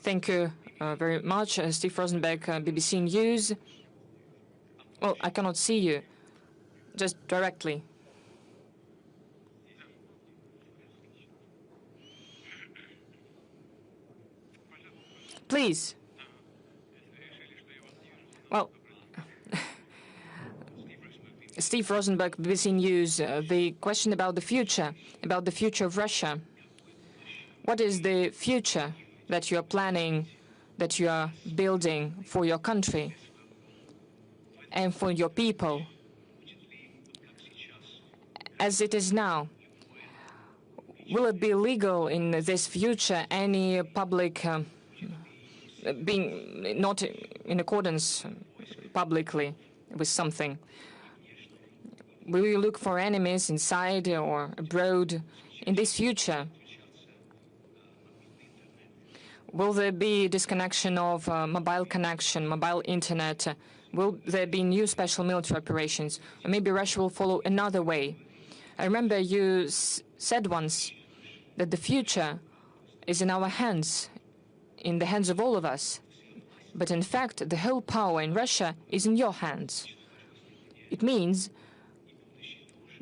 Thank you very much, Steve Rosenberg, BBC News. Well, I cannot see you, just directly. Please. Well, Steve Rosenberg, BBC News, the question about the future of Russia. What is the future that you are planning, that you are building for your country and for your people? As it is now, will it be legal in this future any public being not in accordance publicly with something? Will you look for enemies inside or abroad in this future? Will there be disconnection of mobile connection, mobile internet? Will there be new special military operations? Or maybe Russia will follow another way? I remember you said once that the future is in our hands, in the hands of all of us. But in fact, the whole power in Russia is in your hands. It means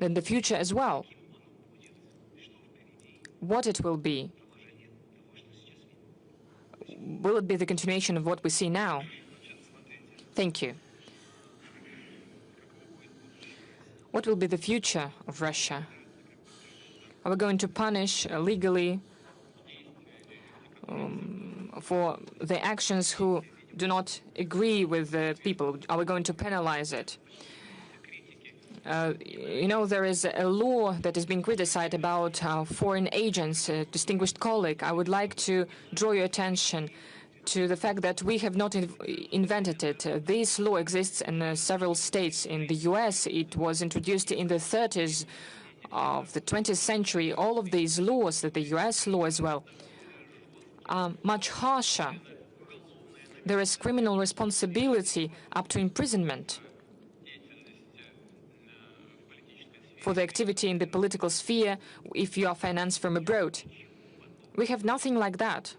that the future as well, what it will be it be the continuation of what we see now? Thank you. What will be the future of Russia? Are we going to punish legally for the actions who do not agree with the people? Are we going to penalize it? You know, there is a law that is being criticized about foreign agents, distinguished colleague. I would like to draw your attention to the fact that we have not invented it. This law exists in several states. In the US, it was introduced in the 30s of the 20th century. All of these laws, the US law as well, are much harsher. There is criminal responsibility up to imprisonment for the activity in the political sphere if you are financed from abroad. We have nothing like that.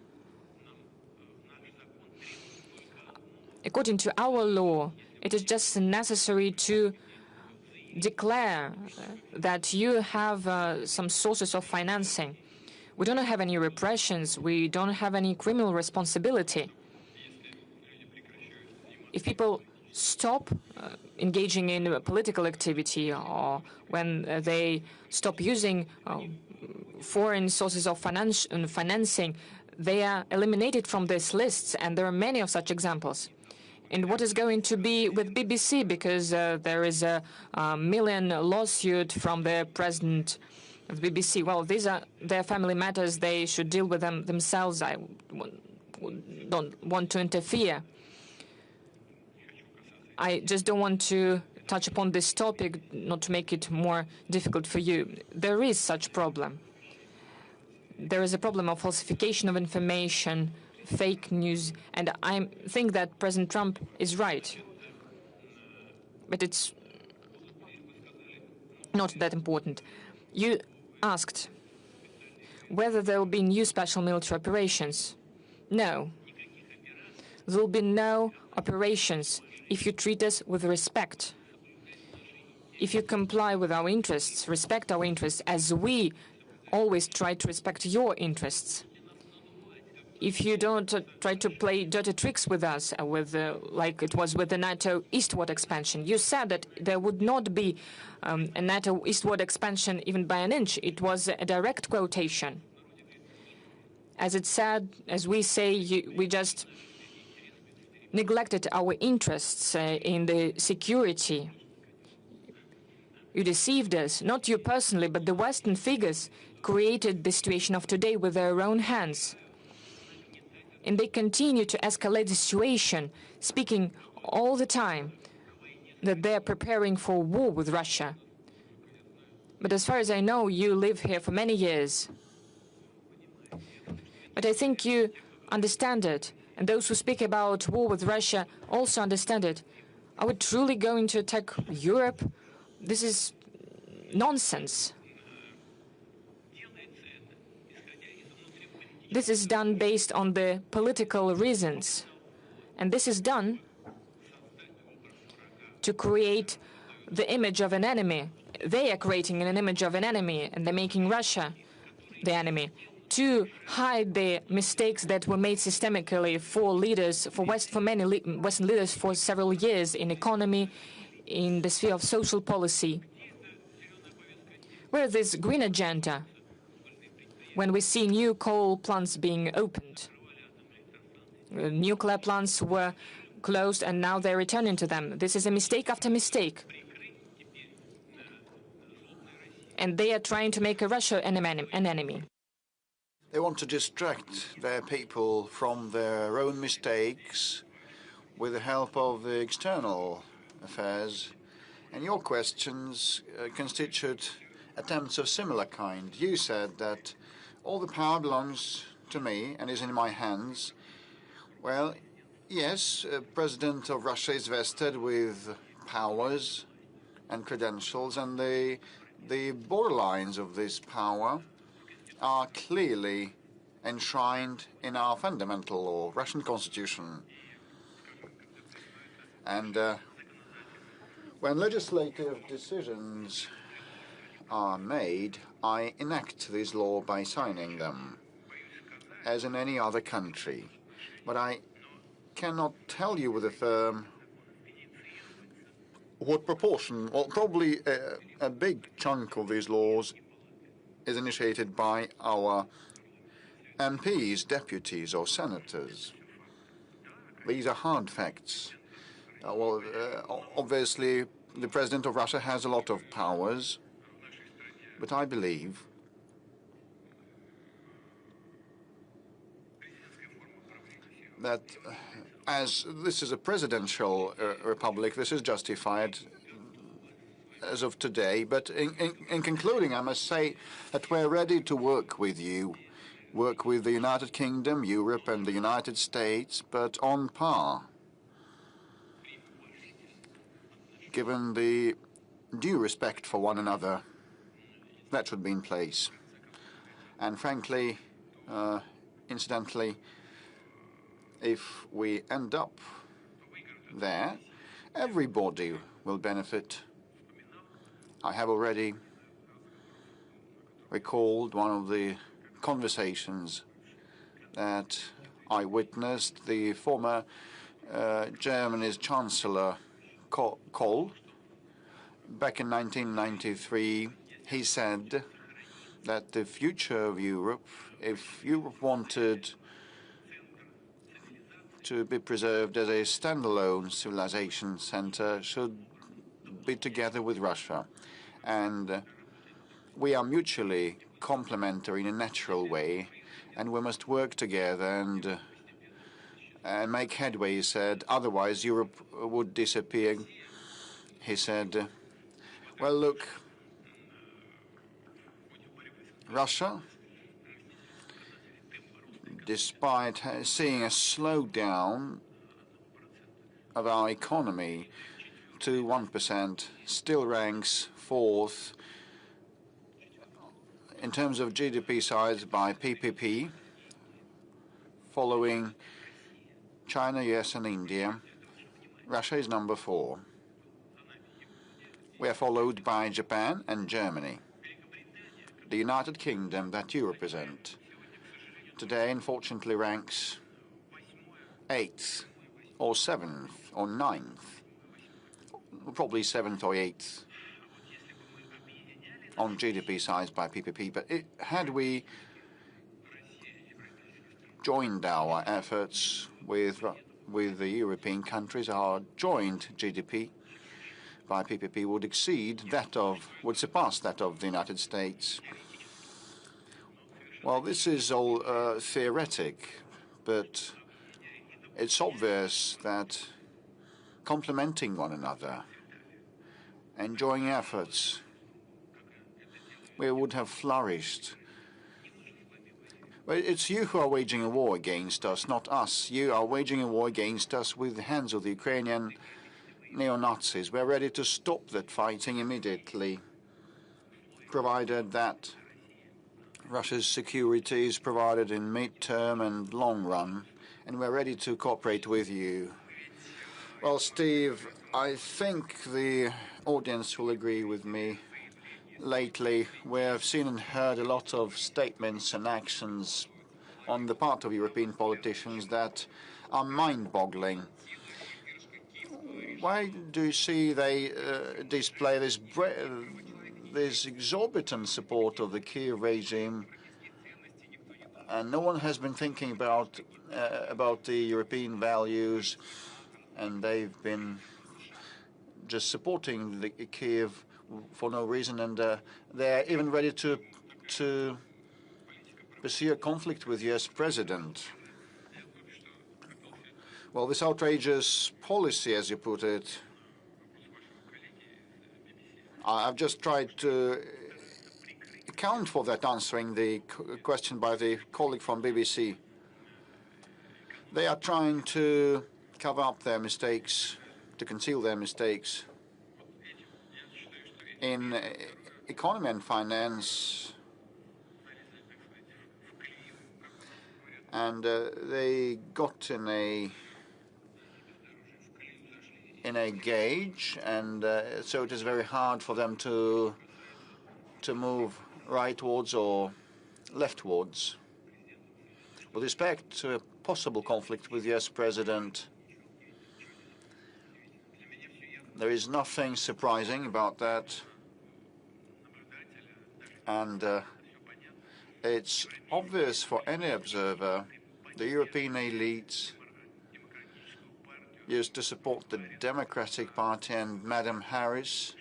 According to our law, it is just necessary to declare that you have some sources of financing. We don't have any repressions. We don't have any criminal responsibility. If people stop engaging in political activity, or when they stop using foreign sources of financing, they are eliminated from these lists, and there are many of such examples. And what is going to be with BBC, because there is a million lawsuit from the president of BBC. Well, these are their family matters. They should deal with them themselves. I don't want to interfere. I just don't want to touch upon this topic, not to make it more difficult for you. There is such problem. There is a problem of falsification of information, fake news, and I think that President Trump is right. But it's not that important. You asked whether there will be new special military operations. No. There will be no operations if you treat us with respect, if you comply with our interests, respect our interests, as we always try to respect your interests. If you don't try to play dirty tricks with us, like it was with the NATO eastward expansion. You said that there would not be a NATO eastward expansion even by an inch. It was a direct quotation. As it said, as we say, we just neglected our interests in the security. You deceived us, not you personally, but the Western figures created the situation of today with their own hands. And they continue to escalate the situation, speaking all the time that they are preparing for war with Russia. But as far as I know, you live here for many years. But I think you understand it. And those who speak about war with Russia also understand it. Are we truly going to attack Europe? This is nonsense. This is done based on the political reasons. And this is done to create the image of an enemy. They are creating an image of an enemy, and they're making Russia the enemy, to hide the mistakes that were made systemically for leaders, for many Western leaders for several years in economy, in the sphere of social policy. Where is this green agenda when we see new coal plants being opened? Nuclear plants were closed and now they're returning to them. This is a mistake after mistake. And they are trying to make Russia an enemy. They want to distract their people from their own mistakes with the help of the external affairs. And your questions constitute attempts of similar kind. You said that all the power belongs to me and is in my hands. Well, yes, President of Russia is vested with powers and credentials, and the borderlines of this power are clearly enshrined in our fundamental law, Russian constitution. And when legislative decisions are made, I enact this law by signing them, as in any other country. But I cannot tell you with a firm what proportion. Well, probably a big chunk of these laws is initiated by our MPs, deputies, or senators. These are hard facts. Obviously, the President of Russia has a lot of powers, but I believe that as this is a presidential republic, this is justified as of today. But in concluding, I must say that we're ready to work with you, work with the United Kingdom, Europe, and the United States, but on par, given the due respect for one another that should be in place. And frankly, incidentally, if we end up there, everybody will benefit. I have already recalled one of the conversations that I witnessed. The former Germany's Chancellor Kohl, back in 1993, he said that the future of Europe, if Europe wanted to be preserved as a standalone civilization center, should be together with Russia. And we are mutually complementary in a natural way, and we must work together and make headway, he said. Otherwise, Europe would disappear. He said, well, look, Russia, despite seeing a slowdown of our economy to 1%, still ranks fourth in terms of GDP size by PPP, following China, US, and India. Russia is number 4. We are followed by Japan and Germany. The United Kingdom that you represent today, unfortunately, ranks 8th or 7th or 9th, probably 7th or 8th on GDP size by PPP. But had we joined our efforts with the European countries, our joint GDP by PPP would surpass that of the United States. Well, this is all theoretic, but it's obvious that complementing one another and joining efforts, we would have flourished. Well, it's you who are waging a war against us, not us. You are waging a war against us with the hands of the Ukrainian neo-Nazis. We're ready to stop that fighting immediately, provided that Russia's security is provided in mid-term and long run, and we're ready to cooperate with you. Well, Steve, I think the audience will agree with me. Lately, we have seen and heard a lot of statements and actions on the part of European politicians that are mind-boggling. Why do you see they display this exorbitant support of the Kyiv regime, and no one has been thinking about the European values, and they've been just supporting the Kyiv for no reason, and they're even ready to pursue a conflict with the U.S. president. Well, this outrageous policy, as you put it, I've just tried to account for that, answering the question by the colleague from BBC. They are trying to cover up their mistakes, to conceal their mistakes. In economy and finance, and they got in a gauge, and so it is very hard for them to move rightwards or leftwards. With respect to a possible conflict with the US president, there is nothing surprising about that, and it's obvious for any observer. The European elites used to support the Democratic Party and Madam Harris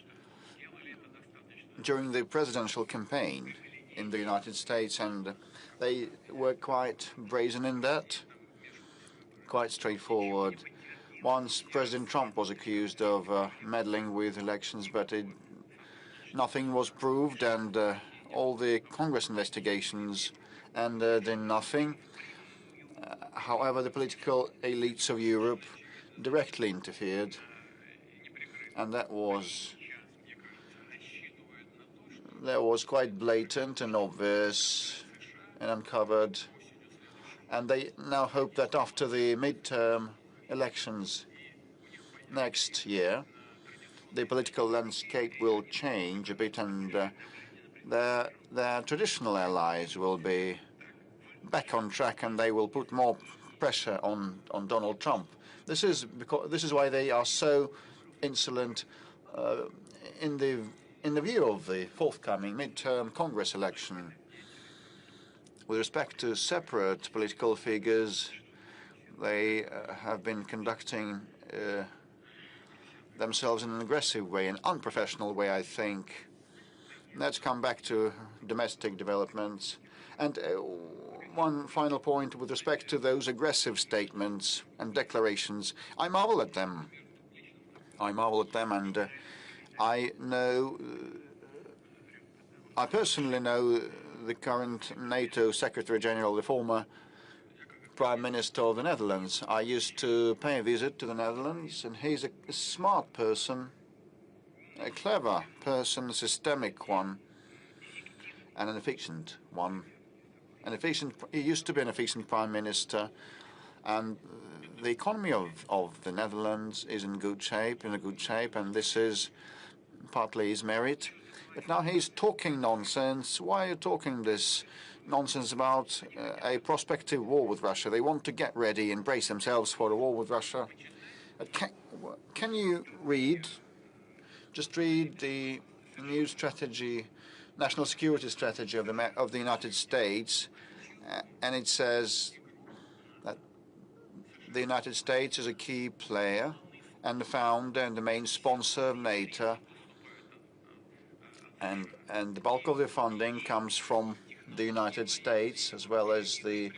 during the presidential campaign in the United States, and they were quite brazen in that, quite straightforward. Once President Trump was accused of meddling with elections, but nothing was proved, and all the Congress investigations ended in nothing. However, the political elites of Europe directly interfered, and that was quite blatant and obvious and uncovered. And they now hope that after the midterm elections next year, the political landscape will change a bit, and their traditional allies will be back on track, and they will put more pressure on Donald Trump. This is why they are so insolent in the view of the forthcoming midterm Congress election. With respect to separate political figures, they have been conducting themselves in an aggressive way, an unprofessional way, I think. Let's come back to domestic developments. And one final point with respect to those aggressive statements and declarations. I marvel at them. And I personally know the current NATO Secretary General, the former Prime Minister of the Netherlands. I used to pay a visit to the Netherlands, and he's a smart person, a clever person, a systemic one, and an efficient one. He used to be an efficient Prime Minister, and the economy of the Netherlands is in a good shape, and this is partly his merit. But now he's talking nonsense. Why are you talking this nonsense about a prospective war with Russia? They want to get ready and brace themselves for a war with Russia. Can you just read the new strategy, national security strategy of the United States, and it says that the United States is a key player and the founder and the main sponsor of NATO, and the bulk of the funding comes from the United States, as well as the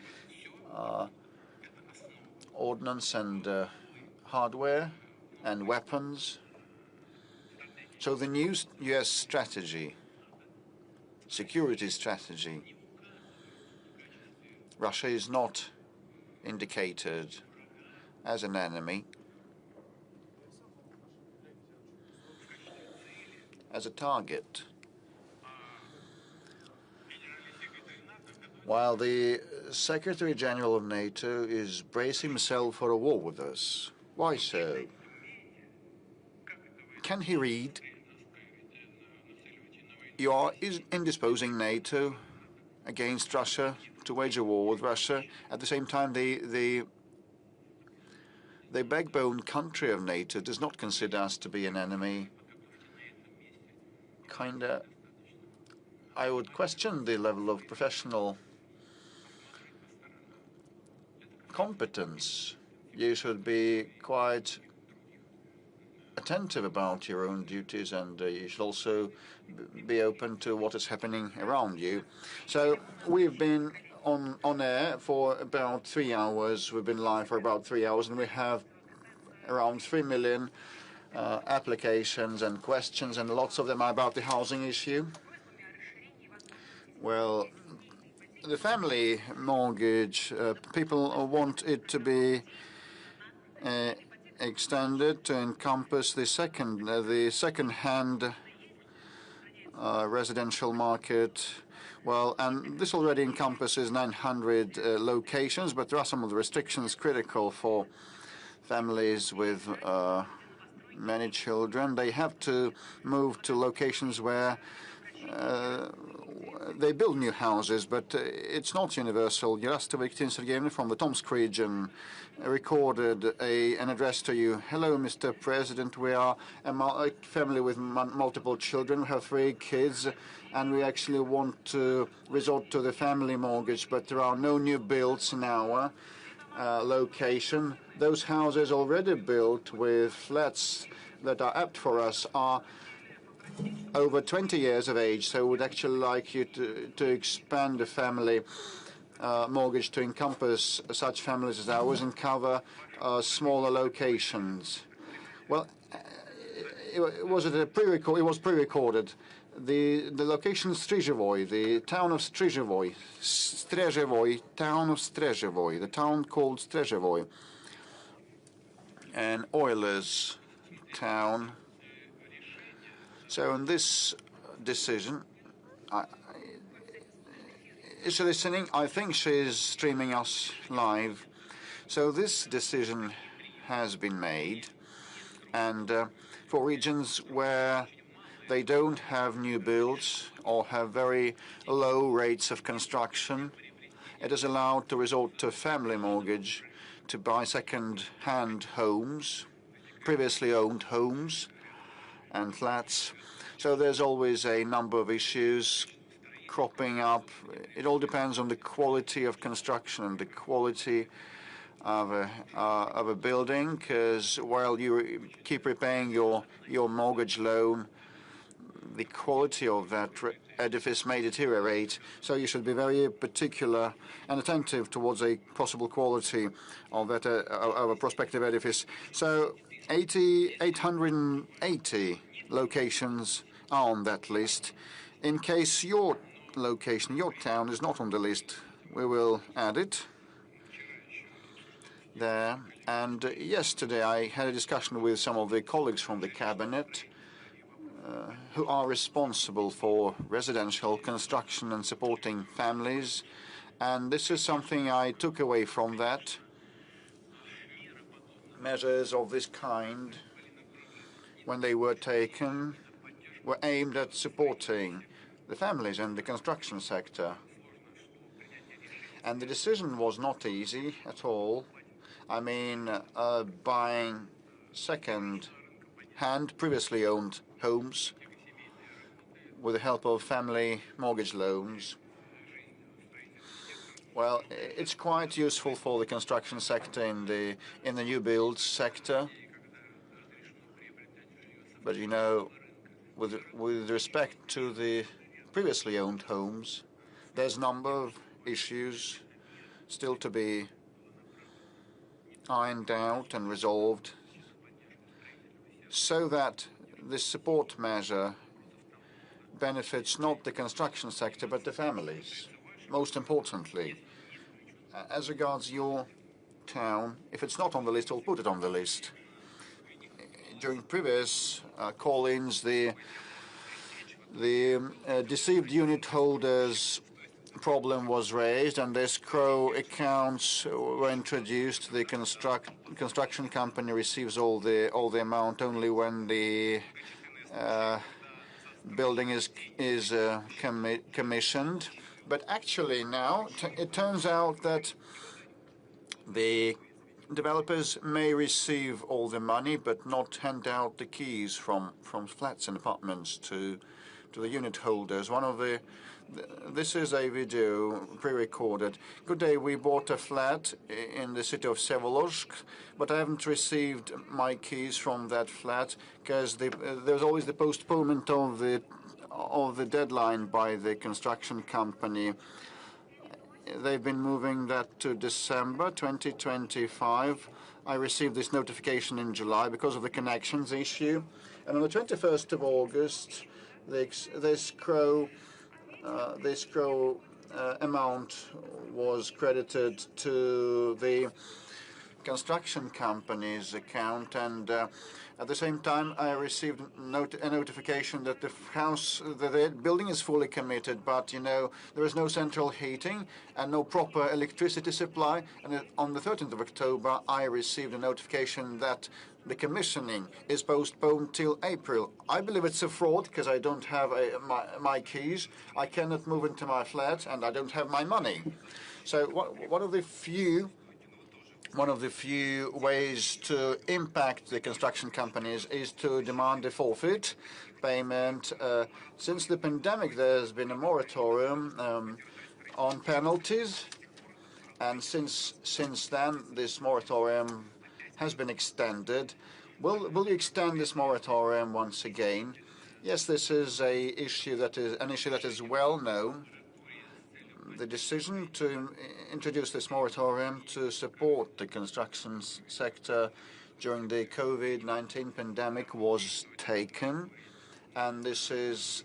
ordnance and hardware and weapons. So the new U.S. strategy, security strategy, Russia is not indicated as an enemy, as a target. while the Secretary General of NATO is bracing himself for a war with us. Why so? Can he read? You are indisposing NATO against Russia to wage a war with Russia. At the same time, the backbone country of NATO does not consider us to be an enemy. I would question the level of professional competence. You should be quite attentive about your own duties, and you should also be open to what is happening around you. So we've been on air for about 3 hours. We've been live for about 3 hours, and we have around 3 million applications and questions, and lots of them are about the housing issue. Well, the family mortgage, people want it to be extended to encompass the second-hand residential market. Well, and this already encompasses 900 locations, but there are some of the restrictions critical for families with many children. They have to move to locations where they build new houses, but it's not universal. Yaroslavl Sergeyevna from the Tomsk region recorded an address to you. Hello, Mr. President. We are a family with multiple children. We have 3 kids, and we actually want to resort to the family mortgage, but there are no new builds in our location. Those houses already built with flats that are apt for us are over 20 years of age, so we would actually like you to expand the family mortgage to encompass such families as ours and cover smaller locations. Well, it was pre-recorded. The location Strzyżewo, the town of Strzyżewo, the town called Strzyżewo, an oilers town. So in this decision, is she listening? I think she is streaming us live. So this decision has been made, and for regions where they don't have new builds or have very low rates of construction, it is allowed to resort to family mortgage to buy second-hand homes, previously owned homes and flats. So there's always a number of issues cropping up. It all depends on the quality of construction and the quality of a building, because while you keep repaying your mortgage loan, the quality of that edifice may deteriorate. So you should be very particular and attentive towards a possible quality of that of a prospective edifice. So 880 locations are on that list. In case your location, your town, is not on the list, we will add it there. And yesterday I had a discussion with some of the colleagues from the cabinet who are responsible for residential construction and supporting families. And this is something I took away from that. Measures of this kind, when they were taken, were aimed at supporting the families and the construction sector. And the decision was not easy at all. I mean, buying second-hand, previously owned homes with the help of family mortgage loans. Well, it's quite useful for the construction sector in the new build sector. But you know, with respect to the previously owned homes, there's a number of issues still to be ironed out and resolved, so that this support measure benefits not the construction sector but the families. Most importantly, as regards your town, if it's not on the list, we'll put it on the list. During previous call-ins, the deceived unit holders problem was raised and escrow accounts were introduced. The construction company receives all the amount only when the building is commissioned. But actually now it turns out that the developers may receive all the money but not hand out the keys from flats and apartments to the unit holders. This is a video pre-recorded. Good day, we bought a flat in the city of Vsevolozhsk, but I haven't received my keys from that flat because there's always the postponement of the deadline by the construction company. They've been moving that to December 2025. I received this notification in July because of the connections issue. And on the 21st of August, this escrow amount was credited to the construction company's account, and at the same time I received a notification that the building is fully committed, but there is no central heating and no proper electricity supply. And on the 13th of October I received a notification that the commissioning is postponed till April. I believe it's a fraud because I don't have my keys, I cannot move into my flat, and I don't have my money. So one of the few ways to impact the construction companies is to demand a forfeit payment. Since the pandemic, there's been a moratorium on penalties, and since then, this moratorium has been extended. Will you extend this moratorium once again? Yes, this is an issue that is well known. The decision to introduce this moratorium to support the construction sector during the COVID-19 pandemic was taken, and this is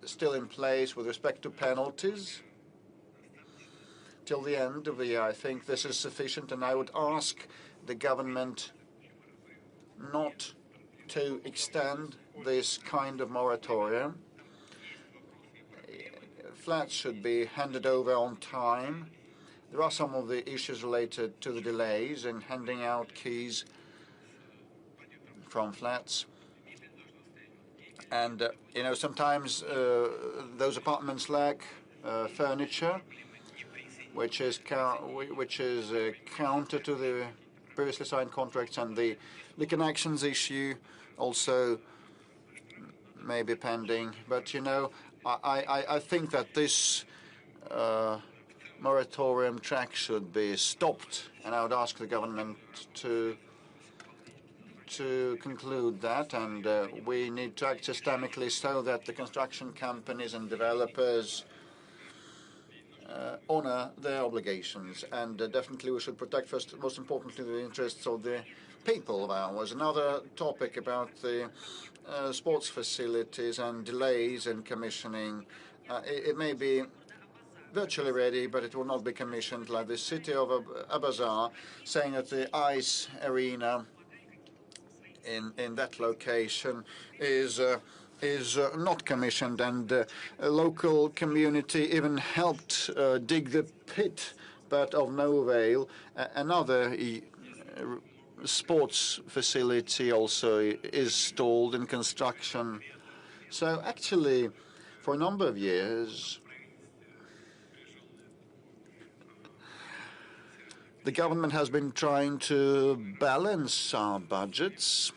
still in place with respect to penalties till the end of the year. I think this is sufficient, and I would ask the government not to extend this kind of moratorium. Flats should be handed over on time. There are some of the issues related to the delays in handing out keys from flats. And, sometimes those apartments lack furniture, which is counter to the previously signed contracts, and the connections issue also may be pending. But, I think that this moratorium track should be stopped, and I would ask the government to conclude that, and we need to act systemically so that the construction companies and developers honor their obligations. And definitely we should protect, most importantly, the interests of the people of ours. Another topic about the sports facilities and delays in commissioning. It may be virtually ready, but it will not be commissioned, like the city of Abazar saying that the ice arena in that location is not commissioned, and a local community even helped dig the pit, but of no avail. Another sports facility also is stalled in construction. So actually, for a number of years, the government has been trying to balance our budgets,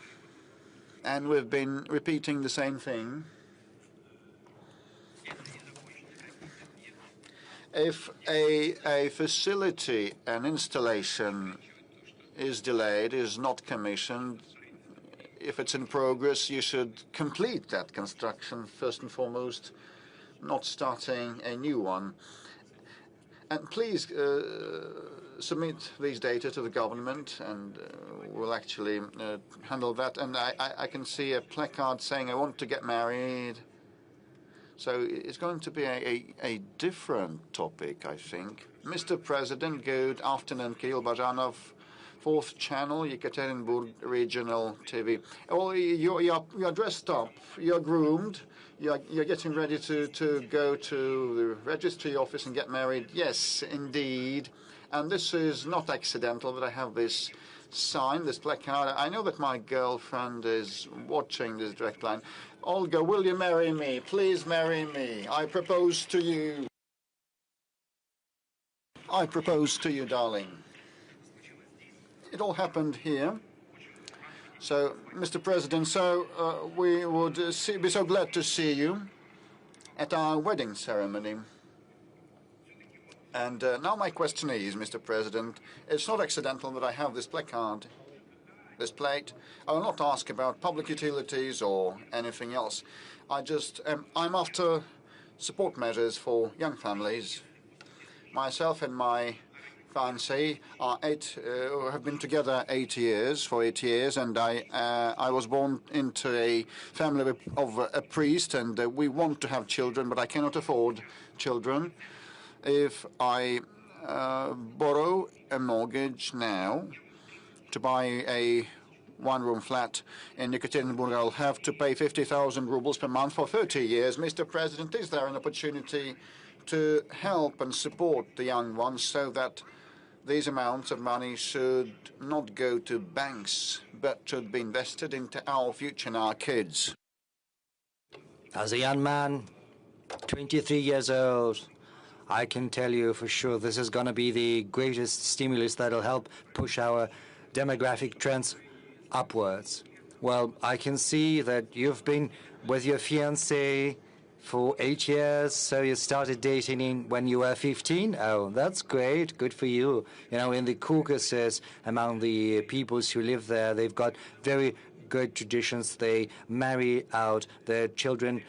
and we've been repeating the same thing. If a facility, an installation is delayed, is not commissioned, if it's in progress, you should complete that construction first and foremost, not starting a new one. And please submit these data to the government, and we'll actually handle that. And I can see a placard saying, "I want to get married." So it's going to be a different topic, I think. Mr. President, good afternoon, Kirill Bajanov 4th channel, Yekaterinburg Regional TV. Oh, you're dressed up, you're groomed, you're getting ready to go to the registry office and get married. Yes, indeed. And this is not accidental that I have this sign, this placard. I know that my girlfriend is watching this direct line. Olga, will you marry me? Please marry me. I propose to you. I propose to you, darling. It all happened here. So, Mr. President, we would be so glad to see you at our wedding ceremony. And now my question is, Mr. President, it's not accidental that I have this placard, this plate. I will not ask about public utilities or anything else. I'm after support measures for young families. Myself and my fiancée have been together 8 years, and I was born into a family of a priest, and we want to have children, but I cannot afford children. If I borrow a mortgage now to buy a one-room flat in Yekaterinburg, I'll have to pay 50,000 rubles per month for 30 years. Mr. President, is there an opportunity to help and support the young ones so that these amounts of money should not go to banks, but should be invested into our future and our kids? As a young man, 23 years old, I can tell you for sure this is going to be the greatest stimulus that will help push our demographic trends upwards. Well, I can see that you've been with your fiancé for 8 years, so you started dating when you were 15? Oh, that's great. Good for you. You know, in the Caucasus, among the peoples who live there, they've got very good traditions. They marry out their children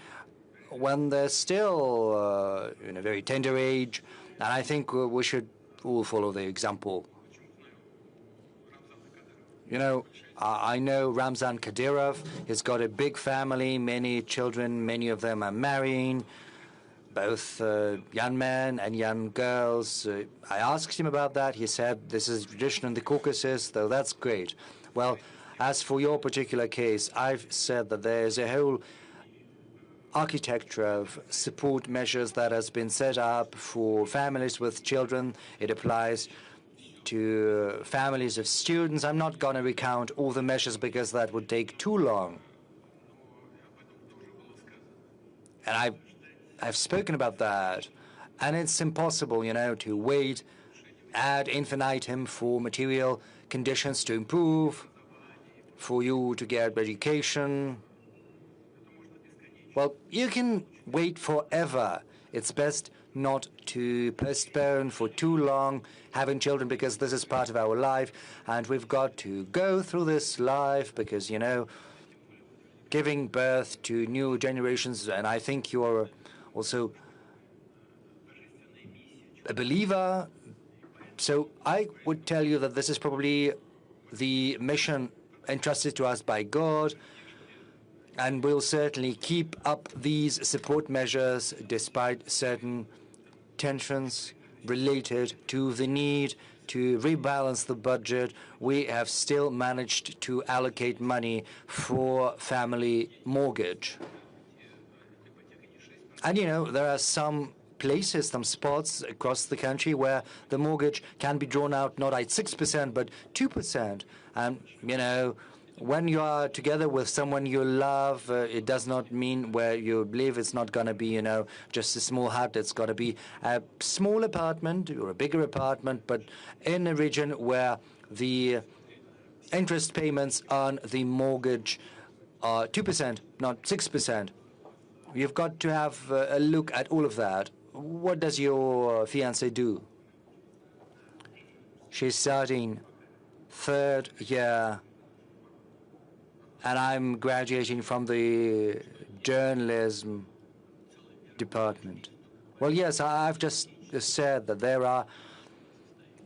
when they're still in a very tender age. And I think we should all follow the example. You know, I know Ramzan Kadyrov. He's got a big family, many children, many of them are marrying, both young men and young girls. I asked him about that. He said this is tradition in the Caucasus, though that's great. Well, as for your particular case, I've said that there's a whole architecture of support measures that has been set up for families with children. It applies to families of students. I'm not going to recount all the measures because that would take too long. And I've spoken about that. And it's impossible, you know, to wait ad infinitum for material conditions to improve, for you to get education. Well, you can wait forever. It's best not to postpone for too long having children, because this is part of our life, and we've got to go through this life because, you know, giving birth to new generations, and I think you're also a believer, so I would tell you that this is probably the mission entrusted to us by God, and we'll certainly keep up these support measures despite certain tensions related to the need to rebalance the budget. We have still managed to allocate money for family mortgage. And, you know, there are some places, some spots across the country where the mortgage can be drawn out not at 6%, but 2%. And, you know, when you are together with someone you love, it does not mean where you live. It's not going to be, you know, just a small hut. It's got to be a small apartment or a bigger apartment, but in a region where the interest payments on the mortgage are 2%, not 6%. You've got to have a look at all of that. What does your fiancée do? She's starting 3rd year, and I'm graduating from the journalism department. Well, yes, I've just said that there are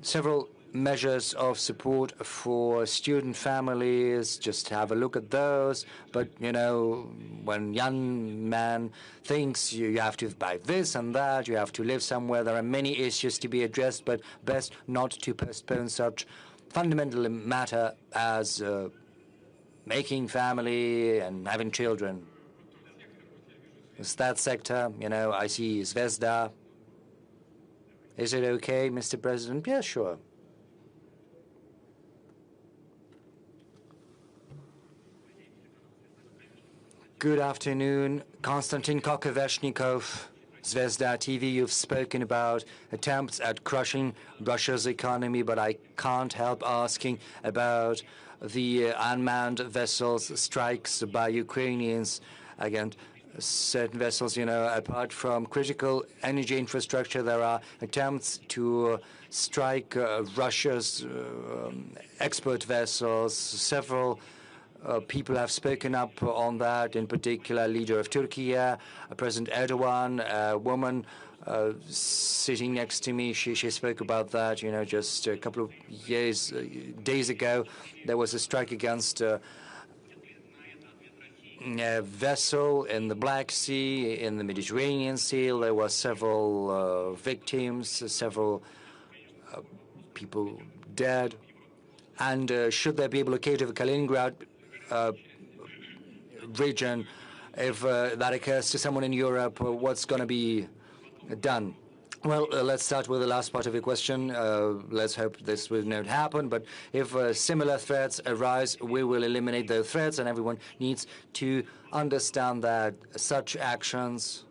several measures of support for student families. Just have a look at those. But, you know, when young man thinks you have to buy this and that, you have to live somewhere, there are many issues to be addressed, but best not to postpone such fundamental matter as making family and having children. It's that sector, you know, I see Zvezda. Is it okay, Mr. President? Yeah, sure. Good afternoon, Konstantin Kokoveshnikov, Zvezda TV. You've spoken about attempts at crushing Russia's economy, but I can't help asking about the unmanned vessels strikes by Ukrainians against certain vessels. You know, apart from critical energy infrastructure, there are attempts to strike Russia's export vessels. Several people have spoken up on that, in particular, leader of Turkey, President Erdogan, a woman sitting next to me. She spoke about that. You know, just a couple of days ago, there was a strike against a vessel in the Black Sea, in the Mediterranean Sea. There were several victims, several people dead. And should there be a blockade of Kaliningrad region, if that occurs to someone in Europe, what's going to be done? Well, let's start with the last part of your question. Let's hope this will not happen. But if similar threats arise, we will eliminate those threats, and everyone needs to understand that such actions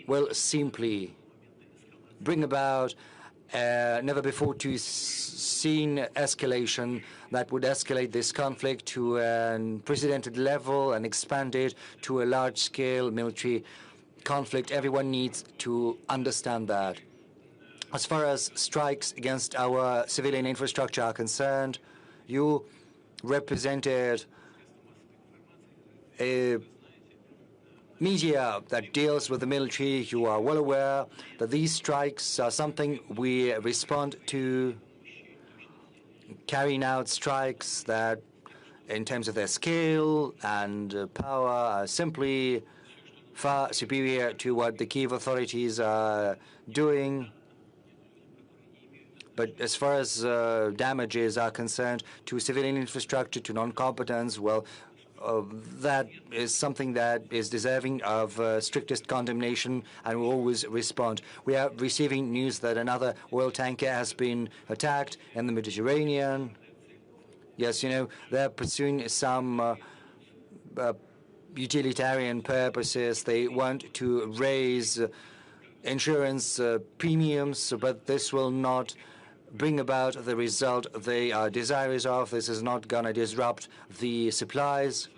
will simply bring about never before seen escalation that would escalate this conflict to an unprecedented level and expand it to a large-scale military conflict. Everyone needs to understand that. As far as strikes against our civilian infrastructure are concerned, you represented a media that deals with the military. You are well aware that these strikes are something we respond to, carrying out strikes that, in terms of their scale and power, are simply far superior to what the Kyiv authorities are doing. But as far as damages are concerned to civilian infrastructure, to non-competence, well, that is something that is deserving of strictest condemnation, and will always respond. We are receiving news that another oil tanker has been attacked in the Mediterranean. Yes, you know, they're pursuing some utilitarian purposes. They want to raise insurance premiums, but this will not bring about the result they are desirous of. This is not going to disrupt the supplies.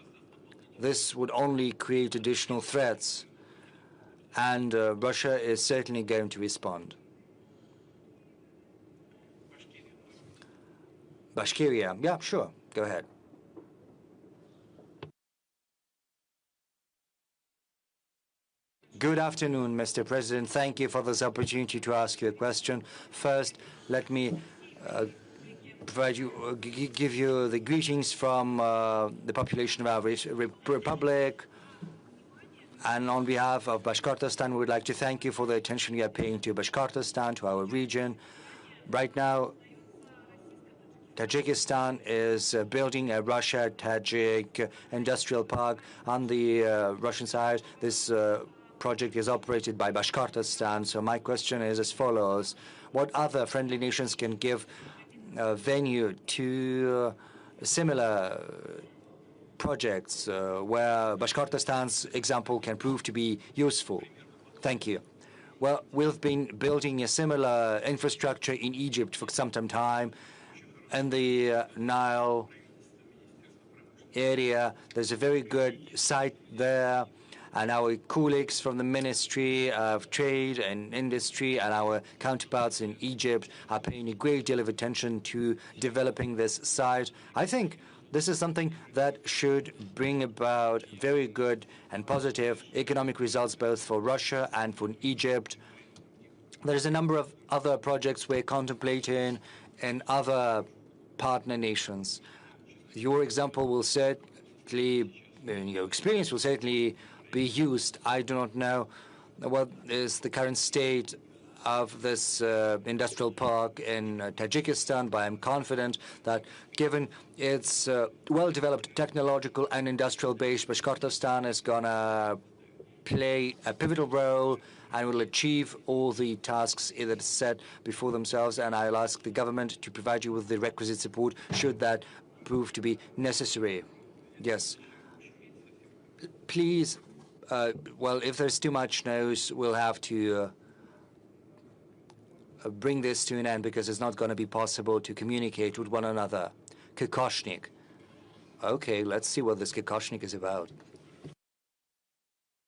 This would only create additional threats, and Russia is certainly going to respond. Bashkiria, yeah, sure, go ahead. Good afternoon, Mr. President. Thank you for this opportunity to ask you a question. First, let me give you the greetings from the population of our republic. And on behalf of Bashkortostan, we would like to thank you for the attention you are paying to Bashkortostan, to our region. Right now, Tajikistan is building a Russia-Tajik industrial park on the Russian side. This project is operated by Bashkortostan. So my question is as follows. What other friendly nations can give venue to similar projects where Bashkortostan's example can prove to be useful? Thank you. Well, we've been building a similar infrastructure in Egypt for some time. In the Nile area, there's a very good site there. And our colleagues from the Ministry of Trade and Industry and our counterparts in Egypt are paying a great deal of attention to developing this site. I think this is something that should bring about very good and positive economic results both for Russia and for Egypt. There's a number of other projects we're contemplating in other partner nations. Your example will certainly, your experience will certainly be used. I do not know what is the current state of this industrial park in Tajikistan, but I'm confident that given its well-developed technological and industrial base, Bashkortostan is going to play a pivotal role and will achieve all the tasks that are set before themselves. And I'll ask the government to provide you with the requisite support should that prove to be necessary. Yes. Please, well, if there's too much noise, we'll have to bring this to an end because it's not going to be possible to communicate with one another. Kokoshnik. Okay, let's see what this Kokoshnik is about.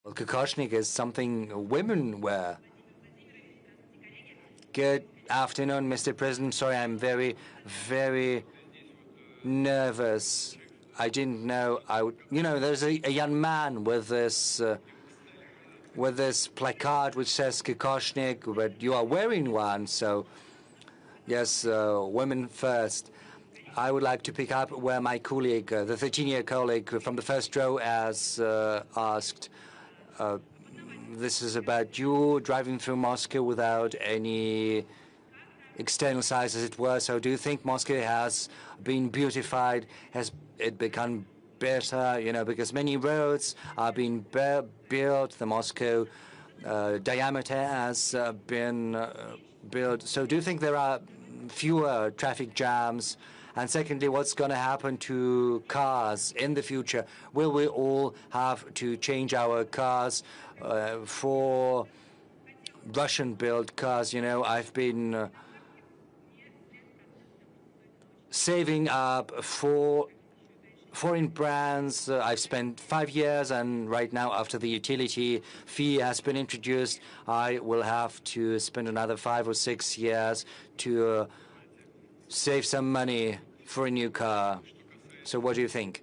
Well, Kokoshnik is something women wear. Good afternoon, Mr. President. Sorry, I'm very, very nervous. I didn't know I would. You know, there's a young man with this placard which says Kokoshnik, but you are wearing one, so yes, women first. I would like to pick up where my colleague, the 13-year colleague from the first row, has asked. This is about you driving through Moscow without any external size, as it were. So do you think Moscow has been beautified? Has it become better? You know, because many roads are being built. The Moscow diameter has been built. So do you think there are fewer traffic jams? And secondly, what's going to happen to cars in the future? Will we all have to change our cars for Russian-built cars? You know, I've been saving up for foreign brands. I've spent 5 years, and right now, after the utility fee has been introduced, I will have to spend another 5 or 6 years to save some money for a new car. So what do you think?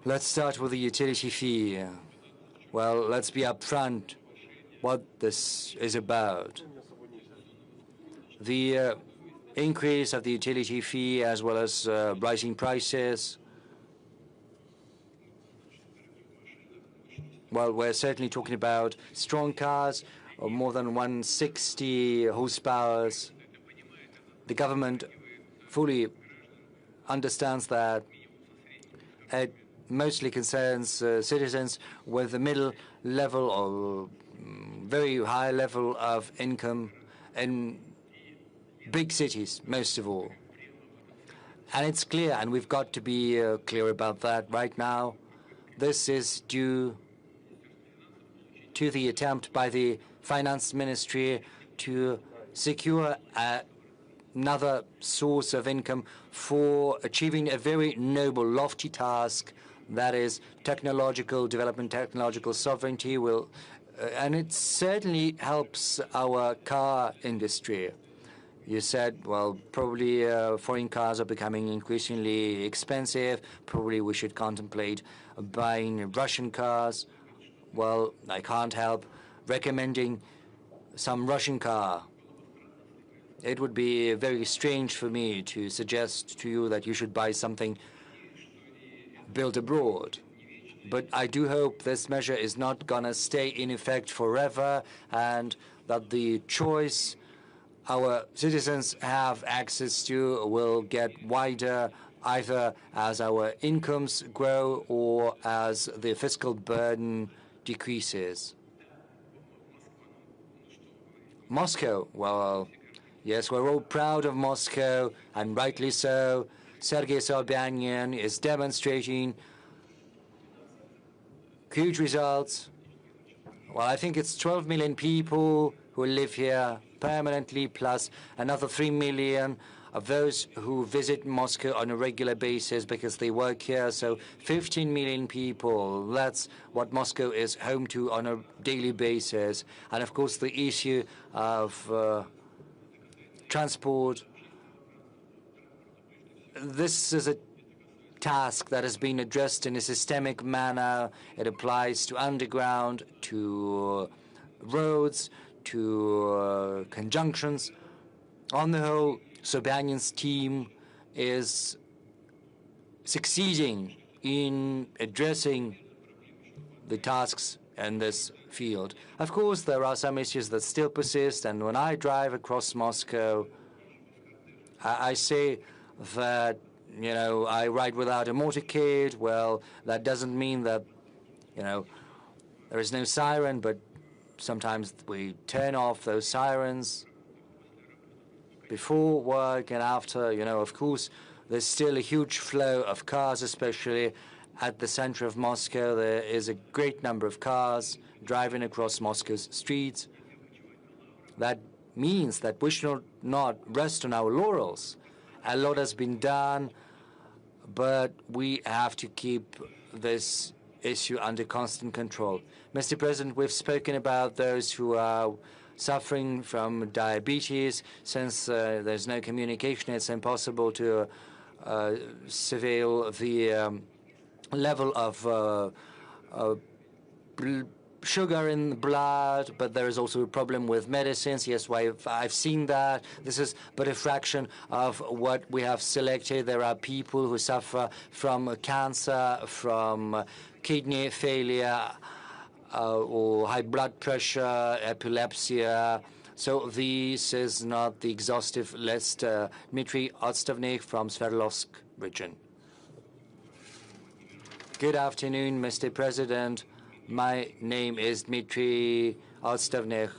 Let's start with the utility fee. Well, let's be upfront what this is about. The increase of the utility fee as well as rising prices. Well, we're certainly talking about strong cars of more than 160 horsepower. The government fully understands that. It mostly concerns citizens with the middle level or very high level of income in big cities, most of all. And it's clear, and we've got to be clear about that right now. This is due to the attempt by the finance ministry to secure another source of income for achieving a very noble, lofty task, that is technological development, technological sovereignty, and it certainly helps our car industry. You said, well, probably foreign cars are becoming increasingly expensive. Probably we should contemplate buying Russian cars. Well, I can't help recommending some Russian car. It would be very strange for me to suggest to you that you should buy something built abroad. But I do hope this measure is not going to stay in effect forever and that the choice our citizens have access to will get wider, either as our incomes grow or as the fiscal burden decreases. Moscow, well, yes, we're all proud of Moscow, and rightly so. Sergei Sobyanin is demonstrating huge results. Well, I think it's 12 million people who live here permanently, plus another 3 million of those who visit Moscow on a regular basis because they work here. So 15 million people, that's what Moscow is home to on a daily basis. And of course, the issue of transport, this is a task that has been addressed in a systemic manner. It applies to underground, to roads, to conjunctions. On the whole, Sobyanin's team is succeeding in addressing the tasks in this field. Of course, there are some issues that still persist, and when I drive across Moscow, I say that, you know, I ride without a motorcade. Well, that doesn't mean that, you know, there is no siren, but sometimes we turn off those sirens before work and after. You know, of course, there's still a huge flow of cars, especially at the center of Moscow. There is a great number of cars driving across Moscow's streets. That means that we should not rest on our laurels. A lot has been done, but we have to keep this issue under constant control. Mr. President, we've spoken about those who are suffering from diabetes. Since there's no communication, it's impossible to surveil the level of sugar in the blood, but there is also a problem with medicines. Yes, I've seen that. This is but a fraction of what we have selected. There are people who suffer from cancer, from kidney failure, or high blood pressure, epilepsy. So this is not the exhaustive list. Dmitry Otstovnik from Sverdlovsk region. Good afternoon, Mr. President. My name is Dmitry Otstovnik,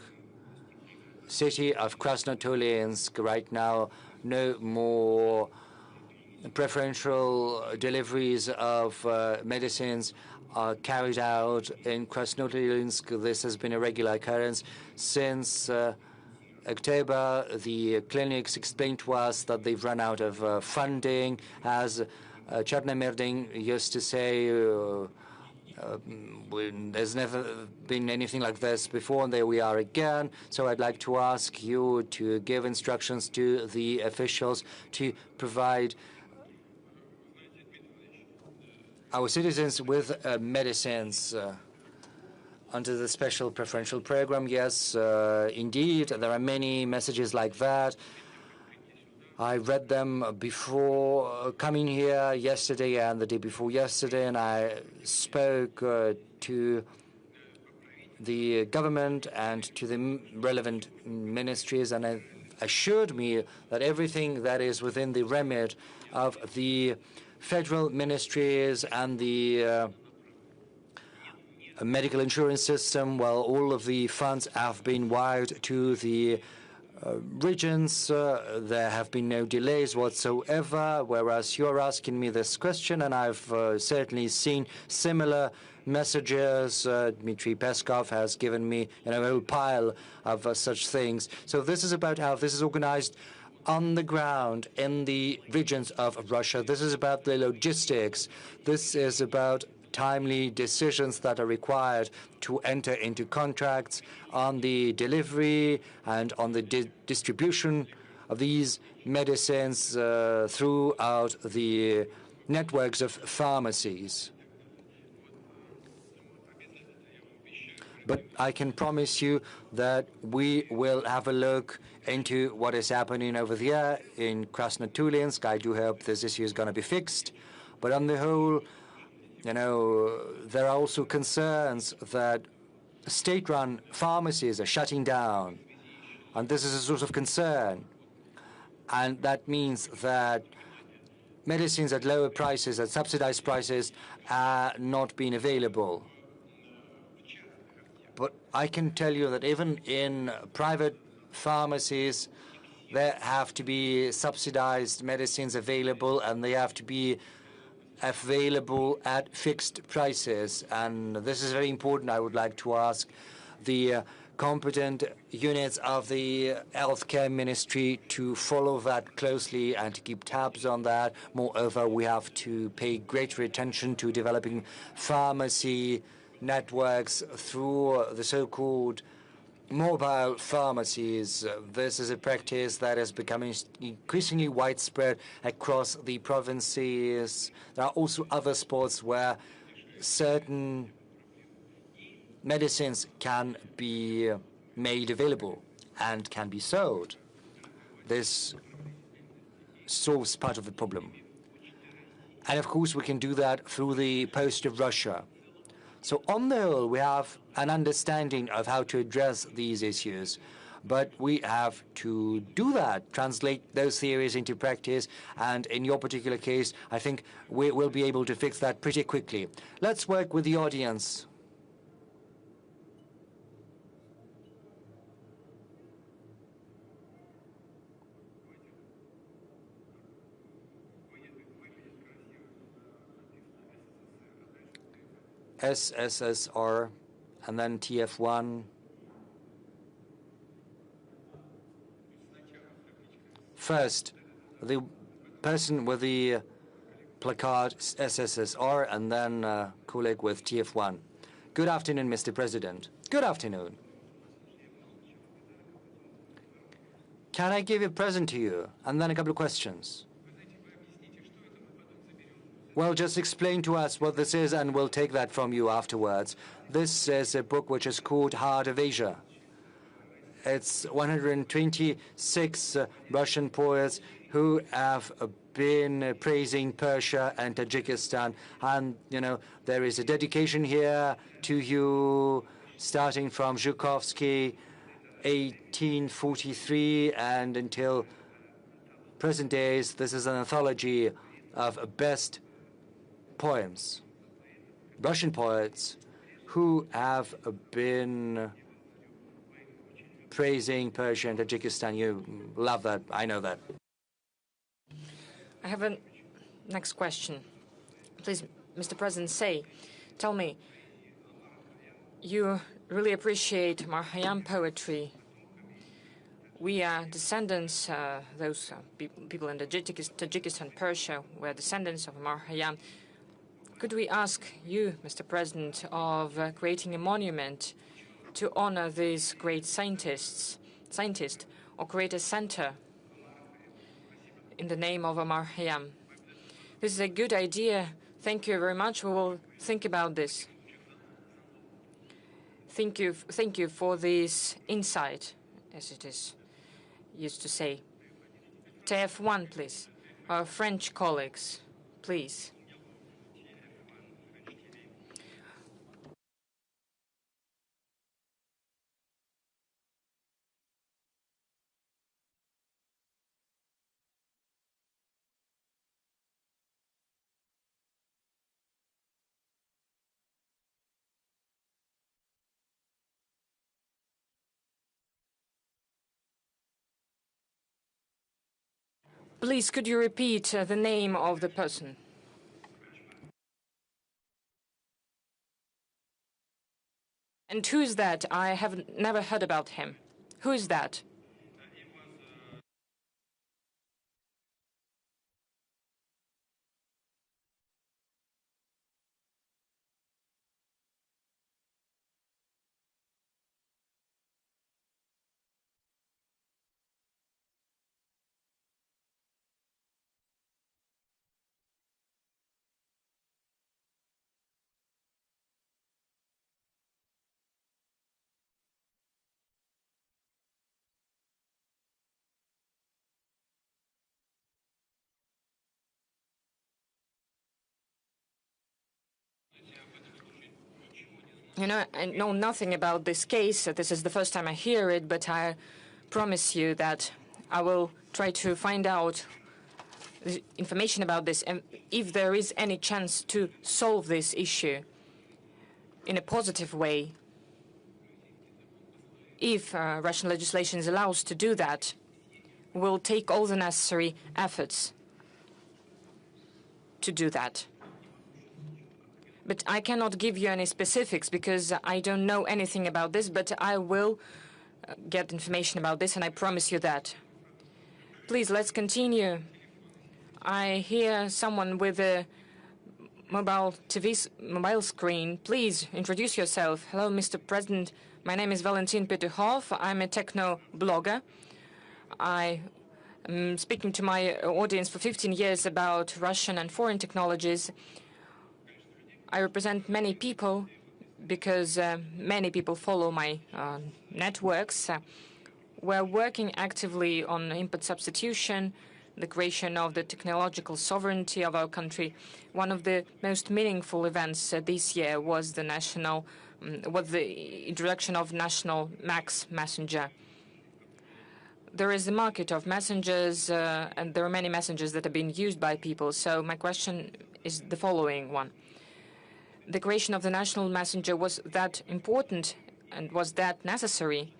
city of Krasnotulinsk. Right now, no more preferential deliveries of medicines are carried out in Krasnotulinsk. This has been a regular occurrence since October. The clinics explained to us that they've run out of funding. As Chernomyrdin used to say, there's never been anything like this before, and there we are again. So I'd like to ask you to give instructions to the officials to provide our citizens with medicines under the special preferential program. Yes, indeed, there are many messages like that. I read them before coming here yesterday and the day before yesterday, and I spoke to the government and to the relevant ministries, and it assured me that everything that is within the remit of the federal ministries and the medical insurance system, well, all of the funds have been wired to the regions. There have been no delays whatsoever, whereas you're asking me this question, and I've certainly seen similar messages. Dmitry Peskov has given me a whole pile of such things. So this is about how this is organized on the ground in the regions of Russia. This is about the logistics. This is about timely decisions that are required to enter into contracts on the delivery and on the distribution of these medicines throughout the networks of pharmacies. But I can promise you that we will have a look into what is happening over there in Krasnotulinsk. I do hope this issue is going to be fixed. But on the whole, there are also concerns that state-run pharmacies are shutting down, and this is a source of concern. And that means that medicines at lower prices, at subsidized prices, are not being available. But I can tell you that even in private pharmacies, there have to be subsidized medicines available, and they have to be available at fixed prices. And this is very important. I would like to ask the competent units of the healthcare ministry to follow that closely and to keep tabs on that. Moreover, we have to pay greater attention to developing pharmacy networks through the so-called mobile pharmacies. This is a practice that is becoming increasingly widespread across the provinces. There are also other spots where certain medicines can be made available and can be sold. This solves part of the problem. And of course, we can do that through the post of Russia. So on the whole, we have an understanding of how to address these issues. But we have to do that, translate those theories into practice, and in your particular case, I think we will be able to fix that pretty quickly. Let's work with the audience. SSSR, and then TF1. First, the person with the placard SSSR, and then colleague with TF1. Good afternoon, Mr. President. Good afternoon. Can I give a present to you? And then a couple of questions. Well, just explain to us what this is, and we'll take that from you afterwards. This is a book which is called Heart of Asia. It's 126 Russian poets who have been praising Persia and Tajikistan. And, you know, there is a dedication here to you, starting from Zhukovsky, 1843, and until present days. This is an anthology of best poems, Russian poets who have been praising Persia and Tajikistan. You love that. I know that. I have a next question. Please, Mr. President, tell me, you really appreciate Marhayan poetry. We are descendants, those people in Tajikistan, Persia, were descendants of Marhayan. Could we ask you, Mr. President, of creating a monument to honor these great scientists, or create a center in the name of Marhayan? This is a good idea. Thank you very much. We will think about this. Thank you for this insight, as it is used to say. TF1, please. Our French colleagues, please. Please, could you repeat the name of the person? And who is that? I have never heard about him. Who is that? You know, I know nothing about this case. This is the first time I hear it, but I promise you that I will try to find out information about this, and if there is any chance to solve this issue in a positive way. If Russian legislation allows to do that, we'll take all the necessary efforts to do that. But I cannot give you any specifics because I don't know anything about this, but I will get information about this, and I promise you that. Please, let's continue. I hear someone with a mobile screen. Please, introduce yourself. Hello, Mr. President. My name is Valentin Petukhov. I'm a techno-blogger. I am speaking to my audience for 15 years about Russian and foreign technologies. I represent many people because many people follow my networks. We're working actively on input substitution, the creation of the technological sovereignty of our country. One of the most meaningful events this year was the National was the introduction of national Max messenger. There is a market of messengers, and there are many messengers that are being used by people. So my question is the following one. The creation of the national messenger, was that important and was that necessary?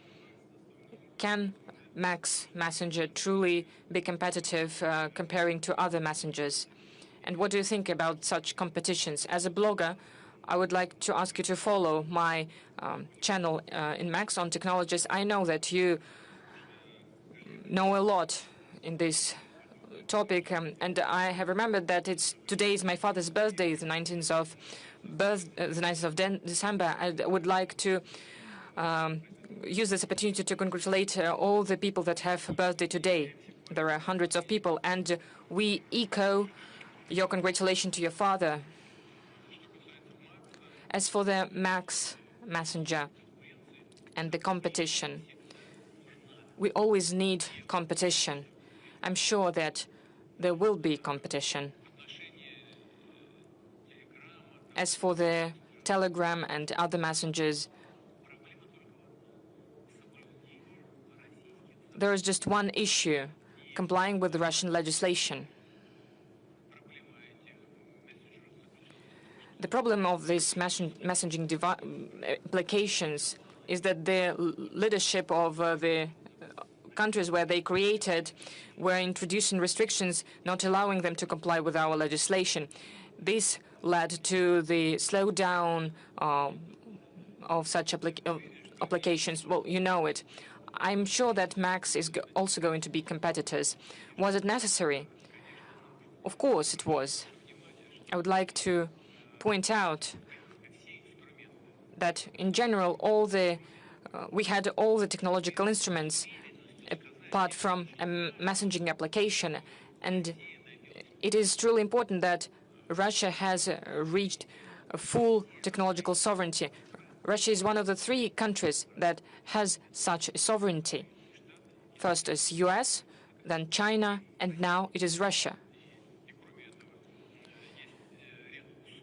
Can Max messenger truly be competitive comparing to other messengers? And what do you think about such competitions? As a blogger, I would like to ask you to follow my channel in Max on technologies. I know that you know a lot in this topic, and I have remembered that today is my father's birthday, the 19th of December. I would like to use this opportunity to congratulate all the people that have a birthday today. There are hundreds of people, and we echo your congratulations to your father. As for the Max messenger and the competition, we always need competition. I'm sure that there will be competition. As for the Telegram and other messengers, there is just one issue: complying with the Russian legislation. The problem of these messaging applications is that the leadership of the countries where they created were introducing restrictions, not allowing them to comply with our legislation. This led to the slowdown of such applications. Well, you know it. I'm sure that Max is also going to be competitors. Was it necessary? Of course it was. I would like to point out that in general we had all the technological instruments apart from a messaging application, and it is truly important that Russia has reached a full technological sovereignty. Russia is one of the 3 countries that has such sovereignty. First is US, then China, and now it is Russia.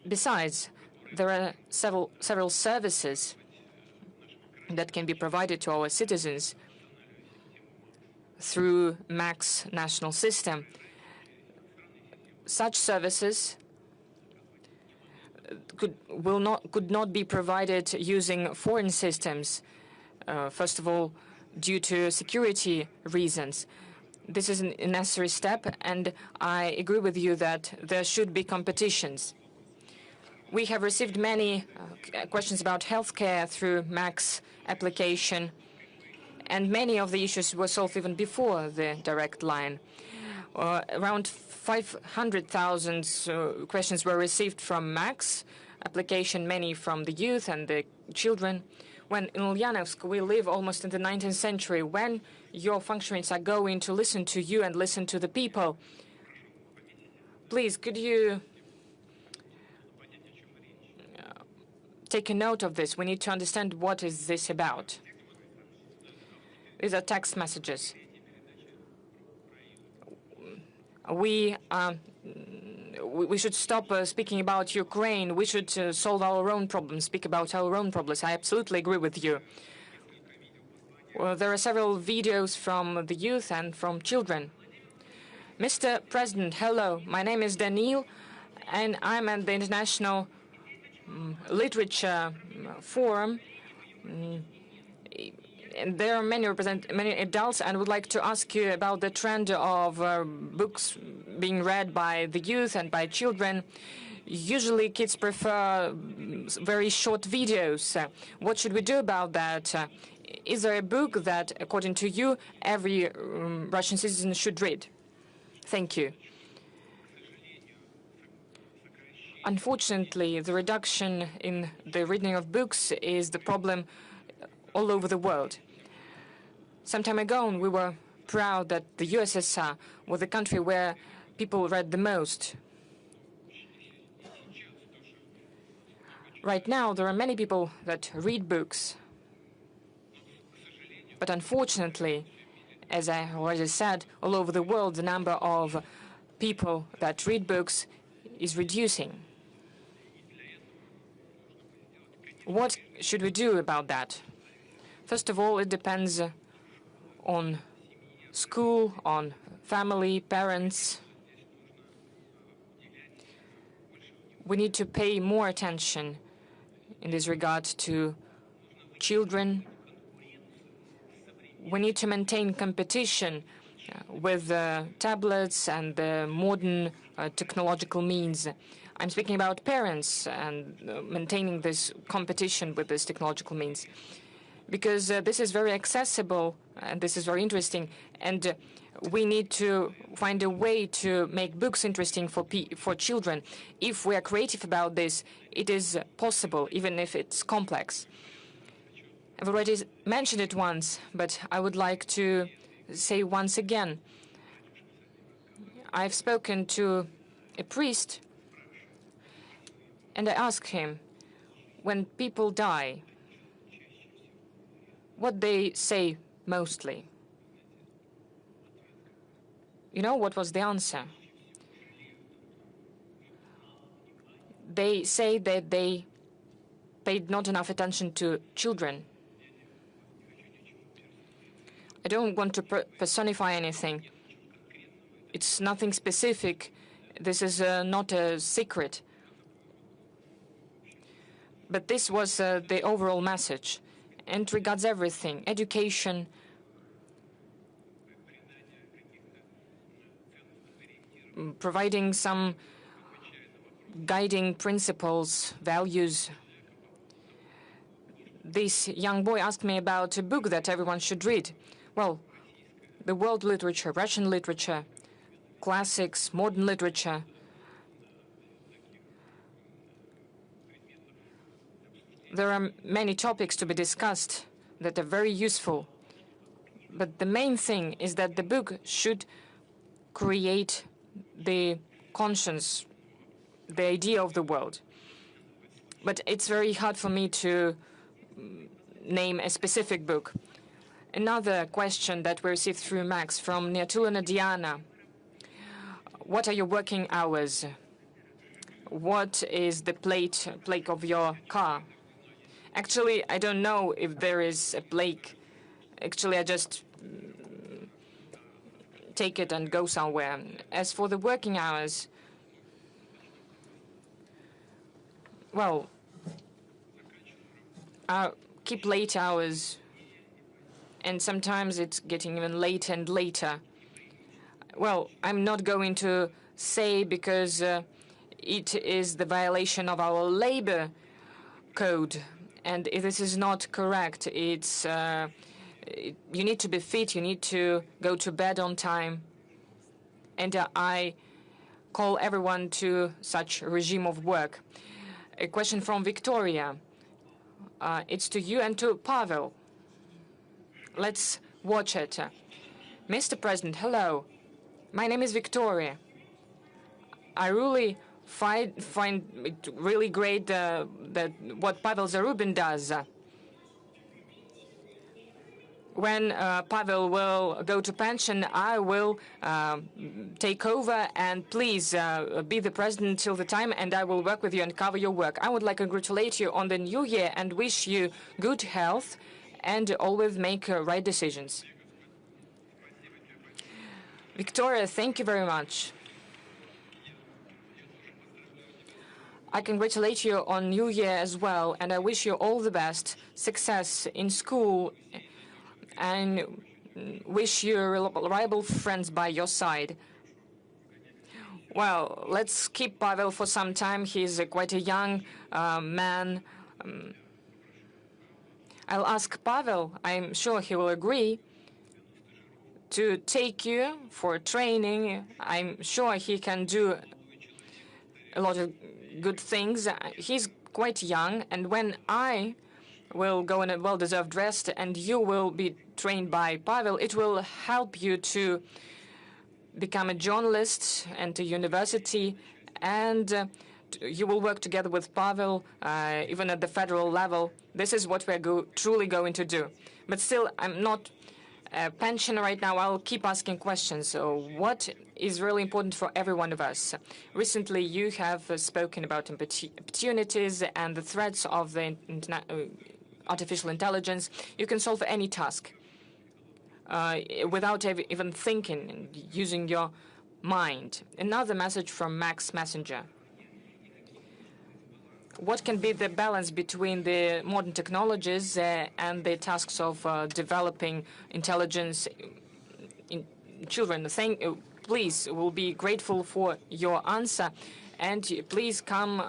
Besides, there are several services that can be provided to our citizens through Max national system. Such services could not be provided using foreign systems. First of all, due to security reasons. This is a necessary step, and I agree with you that there should be competitions. We have received many questions about healthcare through Max application, and many of the issues were solved even before the direct line. Around 500,000 questions were received from Max application, many from the youth and the children. When in Ulyanovsk we live almost in the 19th century, when your functionaries are going to listen to you and listen to the people, please, could you take a note of this? We need to understand what is this about. These are text messages. We should stop speaking about Ukraine. We should solve our own problems, speak about our own problems. I absolutely agree with you. Well, there are several videos from the youth and from children. Mr. President, hello. My name is Daniil, and I'm at the International Literature Forum. And there are many adults, and would like to ask you about the trend of books being read by the youth and by children. Usually kids prefer very short videos. What should we do about that? Is there a book that, according to you, every Russian citizen should read? Thank you. Unfortunately, the reduction in the reading of books is the problem all over the world. Some time ago, we were proud that the USSR was the country where people read the most. Right now, there are many people that read books. But unfortunately, as I already said, all over the world, the number of people that read books is reducing. What should we do about that? First of all, it depends on school, on family, parents. We need to pay more attention in this regard to children. We need to maintain competition with tablets and modern technological means. I'm speaking about parents and maintaining this competition with this technological means, because this is very accessible and this is very interesting, and we need to find a way to make books interesting for children. If we are creative about this, it is possible, even if it's complex. I've already mentioned it once, but I would like to say once again. I've spoken to a priest, and I asked him, when people die, what they say mostly. You know what was the answer? They say that they paid not enough attention to children. I don't want to personify anything. It's nothing specific. This is not a secret. But this was the overall message, and regards everything: education, providing some guiding principles, values. This young boy asked me about a book that everyone should read. Well, the world literature, Russian literature, classics, modern literature. There are many topics to be discussed that are very useful. But the main thing is that the book should create the conscience, the idea of the world. But it's very hard for me to name a specific book. Another question that we received through Max from Niatulina Diana. What are your working hours? What is the plate of your car? Actually, I don't know if there is a plaque. Actually, I just take it and go somewhere. As for the working hours, well, I keep late hours, and sometimes it's getting even later and later. Well, I'm not going to say, because it is the violation of our labor code. And if this is not correct, it's you need to be fit, you need to go to bed on time. And I call everyone to such a regime of work. A question from Victoria. It's to you and to Pavel. Let's watch it. Mr. President, hello. My name is Victoria. I really find it really great that what Pavel Zarubin does. When Pavel will go to pension, I will take over, and please be the president till the time, and I will work with you and cover your work. I would like to congratulate you on the new year and wish you good health and always make right decisions. Victoria, thank you very much. I congratulate you on New Year as well, and I wish you all the best, success in school, and wish you reliable friends by your side. Well, let's keep Pavel for some time. He's quite a young man. I'll ask Pavel, I'm sure he will agree, to take you for training. I'm sure he can do a lot of good things. He's quite young, and when I will go in a well-deserved rest and you will be trained by Pavel, it will help you to become a journalist and a university, and you will work together with Pavel, even at the federal level. This is what we're truly going to do. But still, I'm not pension right now, I'll keep asking questions. So what is really important for every one of us? Recently, you have spoken about opportunities and the threats of the artificial intelligence. You can solve any task without even thinking and using your mind. Another message from Max Messenger. What can be the balance between the modern technologies and the tasks of developing intelligence in children? Please, we'll be grateful for your answer. And please come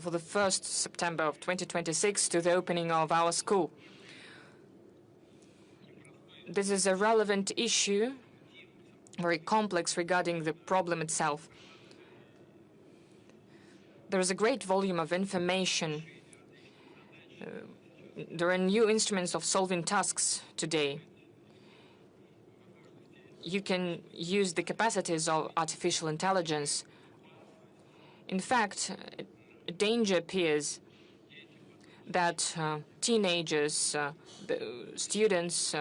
for the 1st September of 2026 to the opening of our school. This is a relevant issue, very complex regarding the problem itself. There is a great volume of information. There are new instruments of solving tasks today. You can use the capacities of artificial intelligence. In fact, a danger appears that teenagers, the students,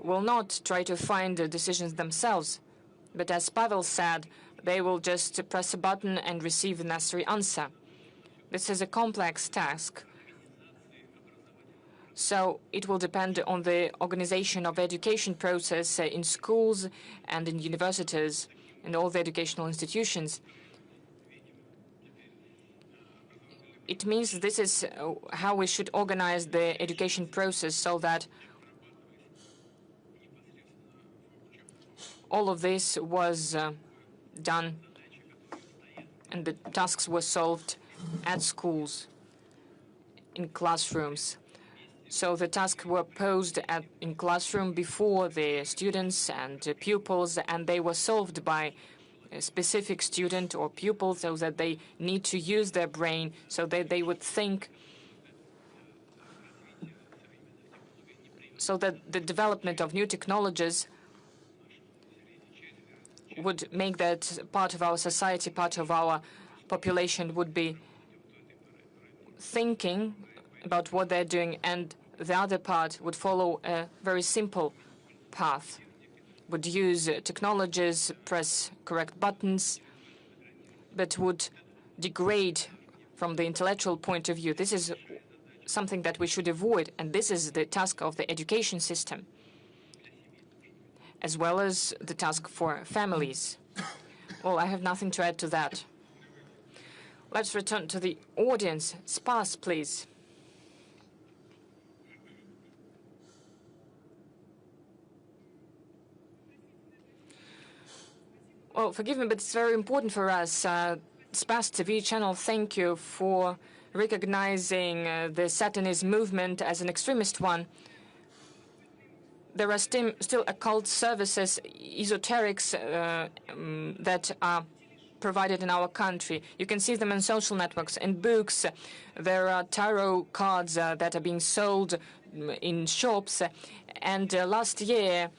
will not try to find the decisions themselves. But as Pavel said, they will just press a button and receive the necessary answer. This is a complex task. So it will depend on the organization of the education process in schools and in universities and all the educational institutions. It means this is how we should organize the education process so that all of this was done and the tasks were solved at schools, in classrooms. So the tasks were posed in classroom before the students and pupils, and they were solved by a specific student or pupil, so that they need to use their brain, so that they would think, so that the development of new technologies would make that part of our society, part of our population would be thinking about what they're doing, and the other part would follow a very simple path, would use technologies, press correct buttons, but would degrade from the intellectual point of view. This is something that we should avoid, and this is the task of the education system, as well as the task for families. Well, I have nothing to add to that. Let's return to the audience. Spas, please. Well, forgive me, but it's very important for us. Spas TV channel, thank you for recognizing the Satanist movement as an extremist one. There are still occult services, esoterics that are provided in our country. You can see them in social networks, in books. There are tarot cards that are being sold in shops. And last year,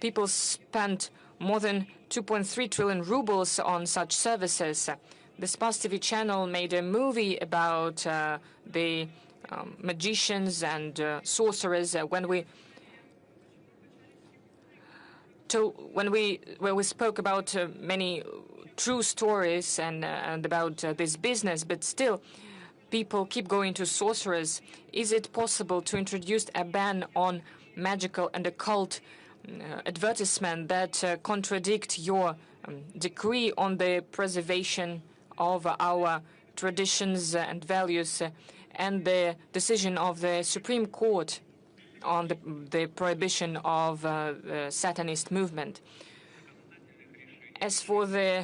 people spent more than 2.3 trillion rubles on such services. The Spas TV channel made a movie about the magicians and sorcerers where we spoke about many true stories and about this business, but still people keep going to sorcerers. Is it possible to introduce a ban on magical and occult advertisement that contradict your decree on the preservation of our traditions and values and the decision of the Supreme Court on the prohibition of the Satanist movement? As for the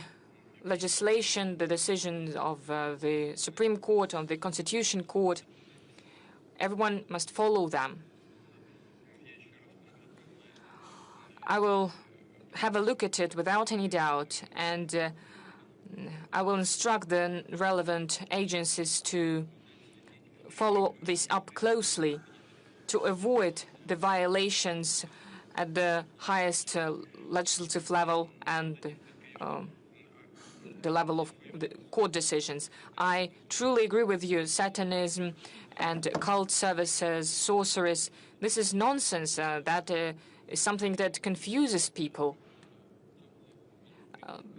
legislation, the decisions of the Supreme Court, on the Constitution Court, everyone must follow them. I will have a look at it without any doubt, and I will instruct the relevant agencies to follow this up closely to avoid the violations at the highest legislative level and the level of the court decisions. I truly agree with you. Satanism and occult services, sorceries, this is nonsense that is something that confuses people,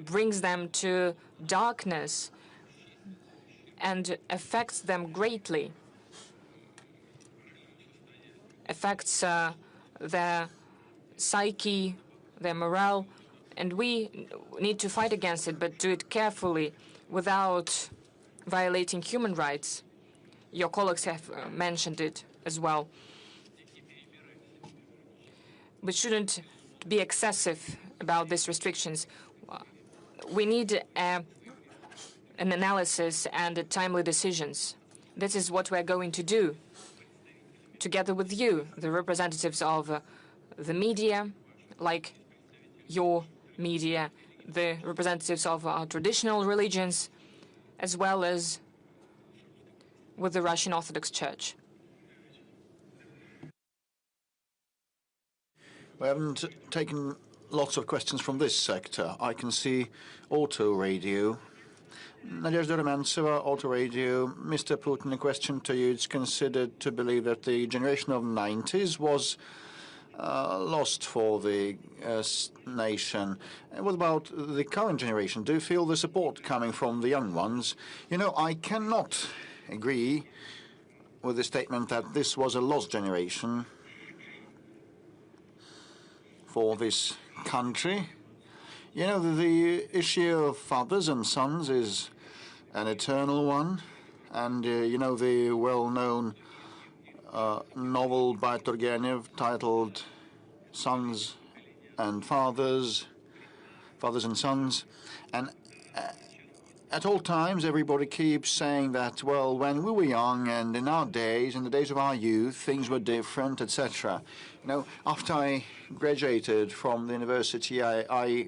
brings them to darkness, and affects them greatly, affects their psyche, their morale, and we need to fight against it, but do it carefully without violating human rights. Your colleagues have mentioned it as well. We shouldn't be excessive about these restrictions. We need an analysis and timely decisions. This is what we're going to do, together with you, the representatives of the media, like your media, the representatives of our traditional religions, as well as with the Russian Orthodox Church. We haven't taken lots of questions from this sector. I can see auto radio. Nadezhda Rumentseva, auto radio. Mr. Putin, a question to you. It's considered to believe that the generation of 90s was lost for the nation. What about the current generation? Do you feel the support coming from the young ones? You know, I cannot agree with the statement that this was a lost generation for this country. You know, the issue of fathers and sons is an eternal one, and you know the well-known novel by Turgenev titled Sons and Fathers, Fathers and Sons, and at all times everybody keeps saying that, well, when we were young and in our days, in the days of our youth, things were different, etc. You know, after I graduated from the university, I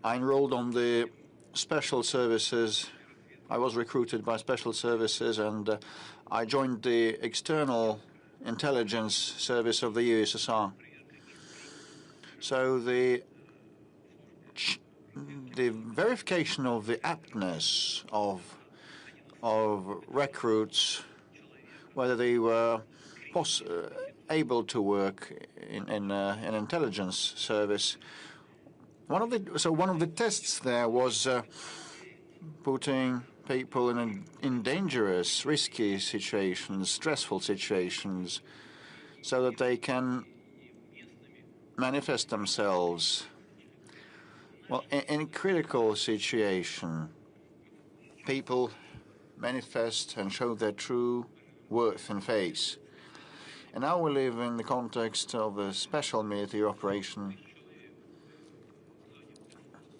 enrolled on the special services. I was recruited by special services, and I joined the external intelligence service of the USSR. So the verification of the aptness of recruits, whether they were able to work in an intelligence service. One of the tests there was putting people in dangerous, risky situations, stressful situations, so that they can manifest themselves. Well, in a critical situation, people manifest and show their true worth and face. And now we live in the context of a special military operation.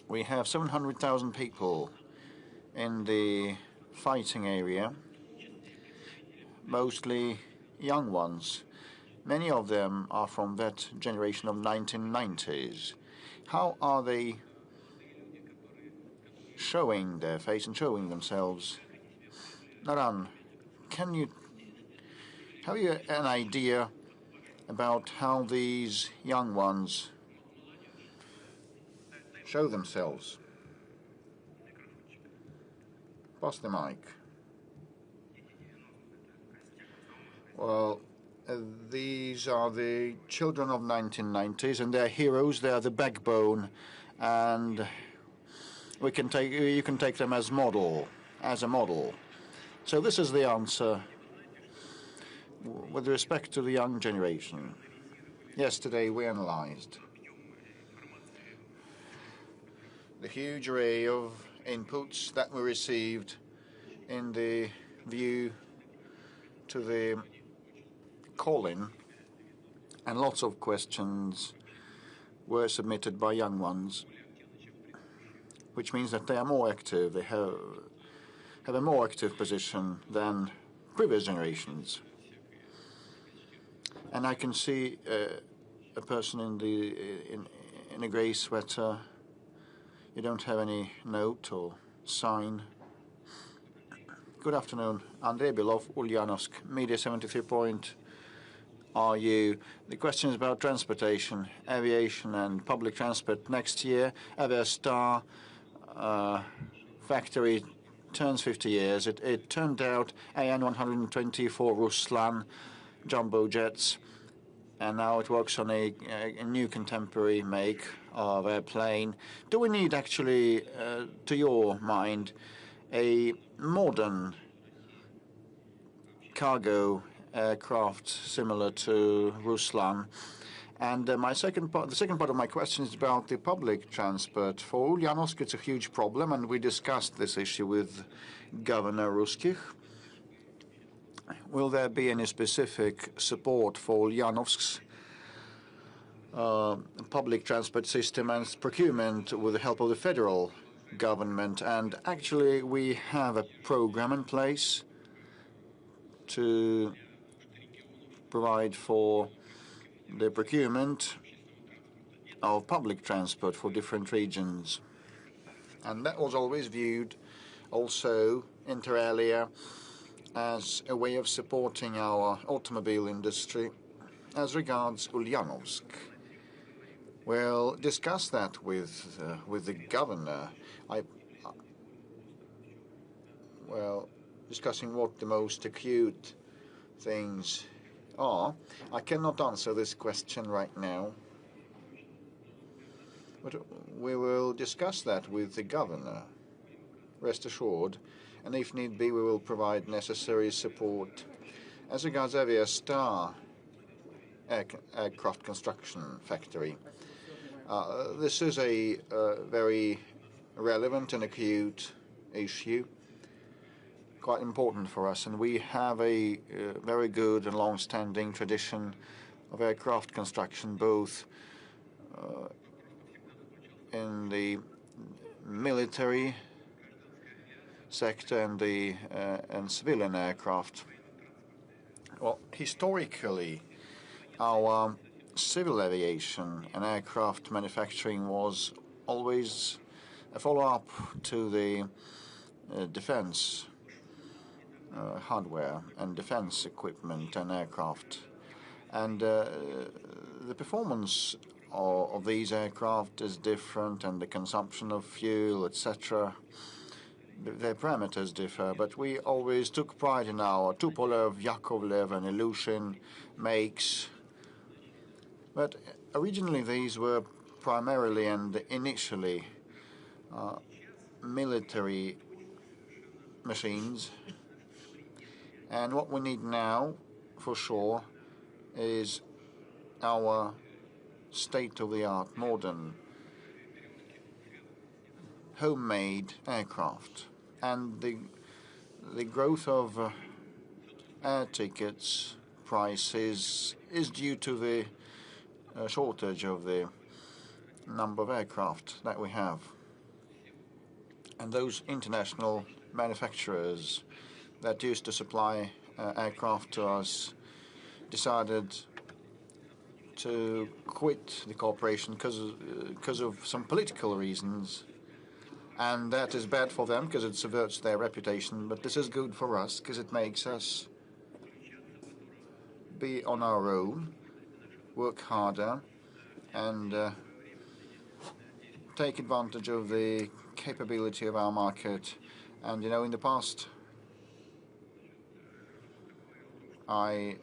We have 700,000 people in the fighting area, mostly young ones. Many of them are from that generation of 1990s. How are they showing their face and showing themselves? Naran, have you an idea about how these young ones show themselves? Pass the mic. Well, these are the children of 1990s, and they're heroes. They are the backbone, and you can take them as a model. So this is the answer with respect to the young generation. Yesterday we analyzed the huge array of inputs that we received in the view to the call-in, and lots of questions were submitted by young ones, which means that they are more active. They have a more active position than previous generations. And I can see a person in a grey sweater. You don't have any note or sign. Good afternoon. Andrei Belov, Ulyanovsk, Media 73.RU. The question is about transportation, aviation and public transport. Next year, Aviastar factory turns 50 years. It turned out AN-124 Ruslan jumbo jets. and now it works on a new contemporary make of airplane. Do we need actually, to your mind, a modern cargo aircraft similar to Ruslan? And the second part of my question is about the public transport. For Ulyanovsk, it's a huge problem, and we discussed this issue with Governor Ruskich. Will there be any specific support for Ulyanovsk's public transport system and its procurement with the help of the federal government? And actually, we have a program in place to provide for the procurement of public transport for different regions. And that was always viewed also inter alia as a way of supporting our automobile industry. As regards Ulyanovsk, we'll discuss that with the governor. Discussing what the most acute things are. I cannot answer this question right now, but we will discuss that with the governor, rest assured, and if need be, we will provide necessary support. As regards Aviastar aircraft construction factory, this is a very relevant and acute issue, quite important for us, and we have a very good and long-standing tradition of aircraft construction, both in the military sector and civilian aircraft. Well, historically, our civil aviation and aircraft manufacturing was always a follow-up to the defense hardware and defense equipment and aircraft. And the performance of these aircraft is different, and the consumption of fuel, etc., their parameters differ, but we always took pride in our Tupolev, Yakovlev, and Ilyushin makes. But originally these were primarily and initially military machines. And what we need now, for sure, is our state-of-the-art, modern, homemade aircraft. And the growth of air tickets prices is due to the shortage of the number of aircraft that we have. And those international manufacturers that used to supply aircraft to us decided to quit the cooperation because of some political reasons. And that is bad for them because it subverts their reputation. But this is good for us because it makes us be on our own, work harder, and take advantage of the capability of our market. And, you know, in the past, I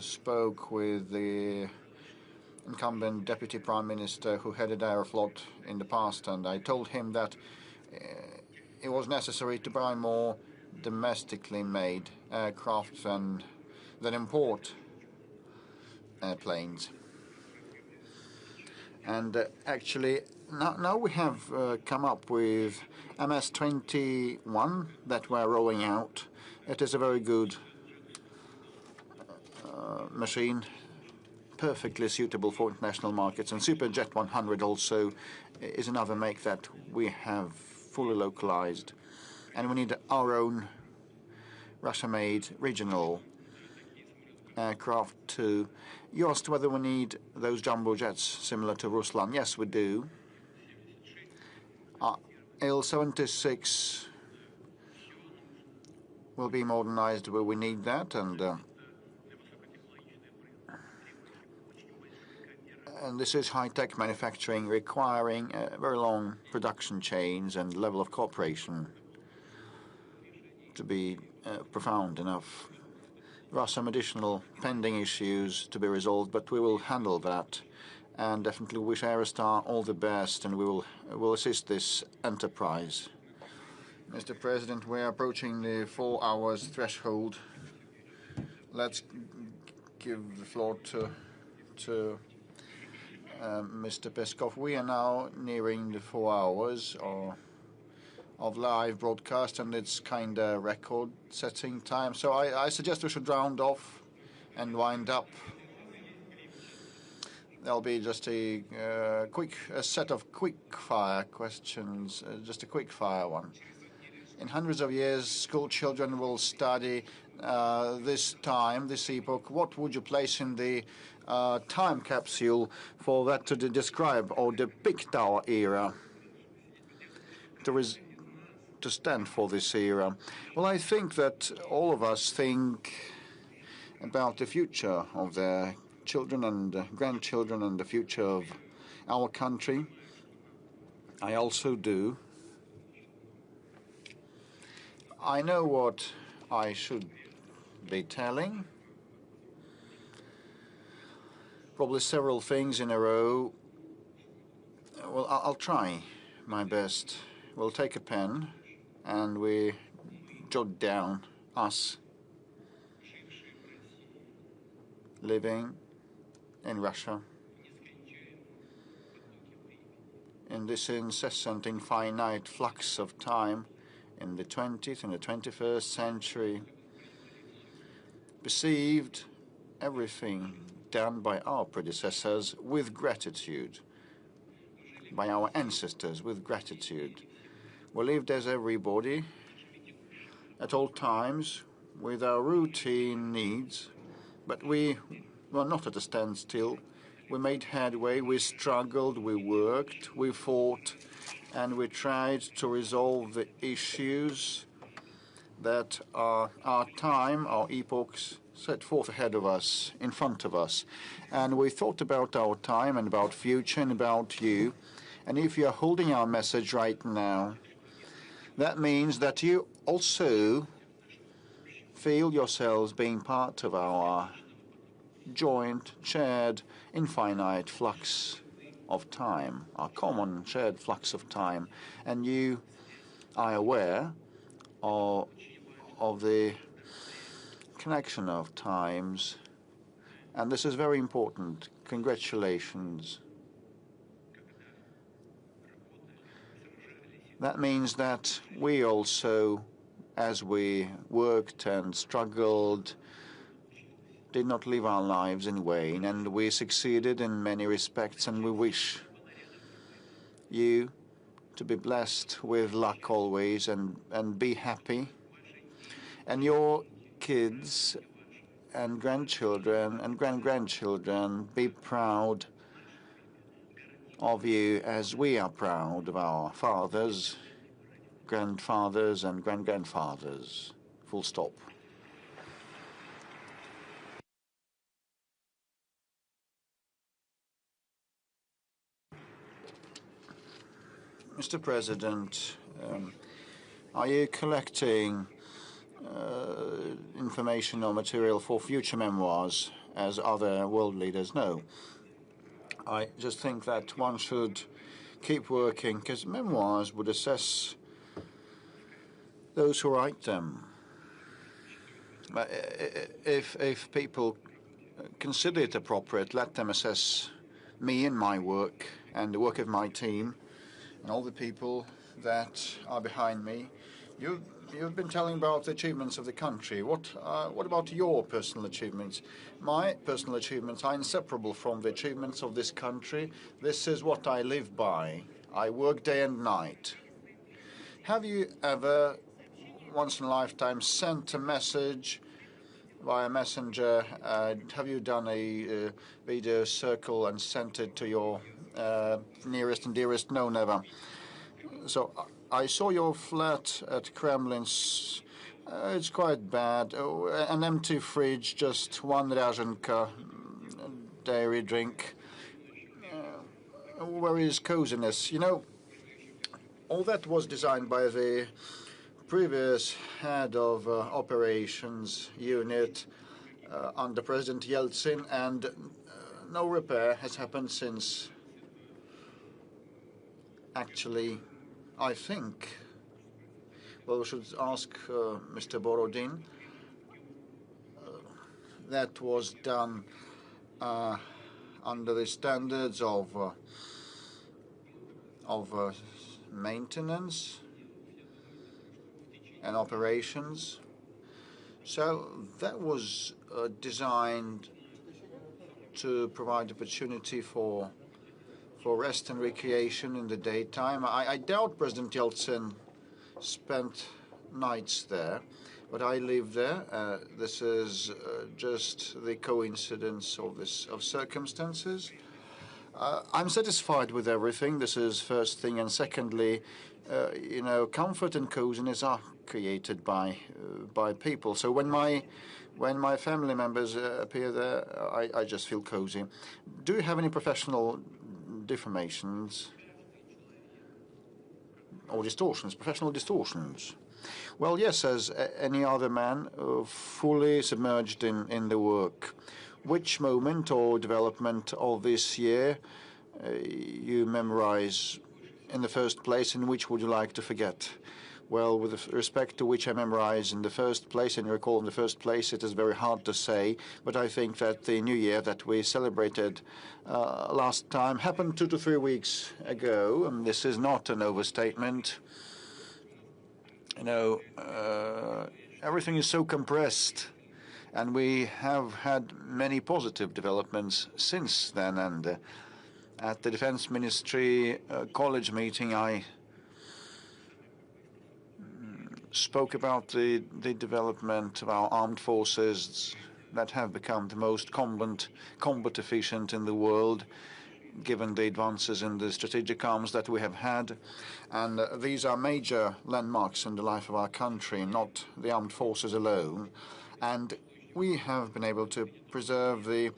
spoke with the incumbent deputy prime minister who headed Aeroflot in the past, and I told him that it was necessary to buy more domestically made aircraft than import airplanes. And actually, now we have come up with MS-21 that we're rolling out. It is a very good machine, perfectly suitable for international markets. And Superjet 100 also is another make that we have fully localized. And we need our own Russia-made regional aircraft too. You asked whether we need those jumbo jets similar to Ruslan. Yes, we do. Il-76 will be modernized where we need that, and this is high-tech manufacturing requiring very long production chains and level of cooperation to be profound enough. There are some additional pending issues to be resolved, but we will handle that. And definitely wish Aerostar all the best, and we will assist this enterprise. Mr. President, we are approaching the 4 hours threshold. Let's give the floor to Mr. Peskov. We are now nearing the 4 hours of live broadcast, and it's kind of record-setting time. So I suggest we should round off and wind up. There'll be just a set of quick-fire questions, just a quick-fire one. In hundreds of years, school children will study this time, this epoch. What would you place in the time capsule for that to describe or depict our era, to stand for this era? Well, I think that all of us think about the future of their children and grandchildren and the future of our country. I also do. I know what I should be telling. Probably several things in a row. Well, I'll try my best. We'll take a pen and we jot down us living in Russia in this incessant, infinite flux of time in the 20th and the 21st century, perceived everything done by our predecessors with gratitude, by our ancestors with gratitude. We lived as everybody at all times with our routine needs, but we were not at a standstill. We made headway, we struggled, we worked, we fought, and we tried to resolve the issues that our time, our epochs, set forth ahead of us, in front of us. And we thought about our time and about future and about you. And if you are holding our message right now, that means that you also feel yourselves being part of our joint, shared, infinite flux of time, our common shared flux of time. And you are aware of the connection of times. And this is very important. Congratulations. That means that we also, as we worked and struggled, did not live our lives in vain, and we succeeded in many respects, and we wish you to be blessed with luck always and be happy. And your kids and grandchildren and grandchildren be proud of you as we are proud of our fathers, grandfathers, and grandfathers. Full stop. Mr. President, are you collecting information or material for future memoirs, as other world leaders know? I just think that one should keep working, because memoirs would assess those who write them. But if people consider it appropriate, let them assess me and my work and the work of my team and all the people that are behind me. You've been telling about the achievements of the country. What about your personal achievements? My personal achievements are inseparable from the achievements of this country. This is what I live by. I work day and night. Have you ever, once in a lifetime, sent a message via messenger? Have you done a video circle and sent it to your nearest and dearest? No, never. So I saw your flat at Kremlin. It's quite bad. An empty fridge, just one Razhenka dairy drink. Where is coziness? You know, all that was designed by the previous head of operations unit, under President Yeltsin, and no repair has happened since. Actually, I think, well, we should ask Mr. Borodin. That was done under the standards of maintenance and operations. So that was designed to provide opportunity for rest and recreation in the daytime. I doubt President Yeltsin spent nights there, but I live there. This is just the coincidence of circumstances. I'm satisfied with everything. This is first thing, and secondly, comfort and coziness are created by people. So when my family members appear there, I just feel cozy. Do you have any professional deformations or distortions, professional distortions? Well, yes, as any other man, fully submerged in the work. Which moment or development of this year you memorize in the first place, and which would you like to forget? Well, with respect to which I memorize in the first place and recall in the first place, it is very hard to say, but I think that the New Year that we celebrated last time happened 2 to 3 weeks ago, and this is not an overstatement. Everything is so compressed, and we have had many positive developments since then, and at the Defense Ministry college meeting, I spoke about the development of our armed forces that have become the most combat efficient in the world, given the advances in the strategic arms that we have had. And these are major landmarks in the life of our country, not the armed forces alone. And we have been able to preserve the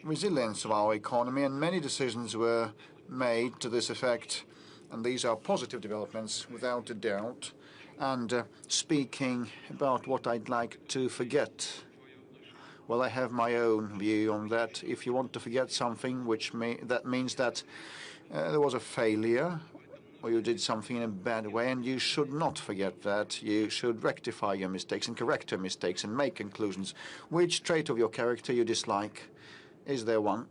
resilience of our economy, and many decisions were made to this effect. And these are positive developments, without a doubt. And speaking about what I'd like to forget, well, I have my own view on that. If you want to forget something, that means that there was a failure, or you did something in a bad way, and you should not forget that. You should rectify your mistakes and correct your mistakes and make conclusions. Which trait of your character you dislike? Is there one?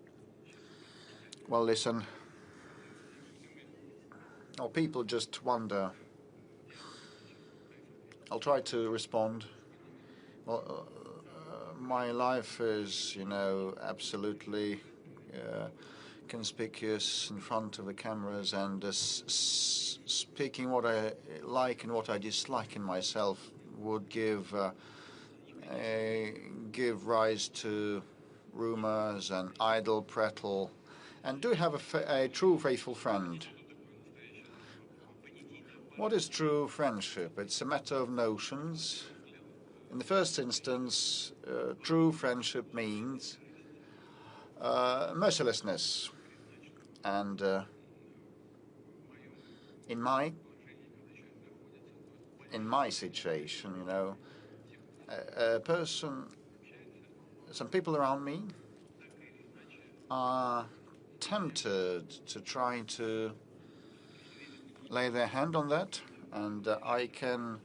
Well, listen. Oh, people just wonder. I'll try to respond. Well, my life is, absolutely conspicuous in front of the cameras, and speaking what I like and what I dislike in myself would give rise to rumors and idle prattle. And do have a true faithful friend. What is true friendship? It's a matter of notions. In the first instance, true friendship means mercilessness. And in my situation, some people around me are tempted to try to lay their hand on that, and I can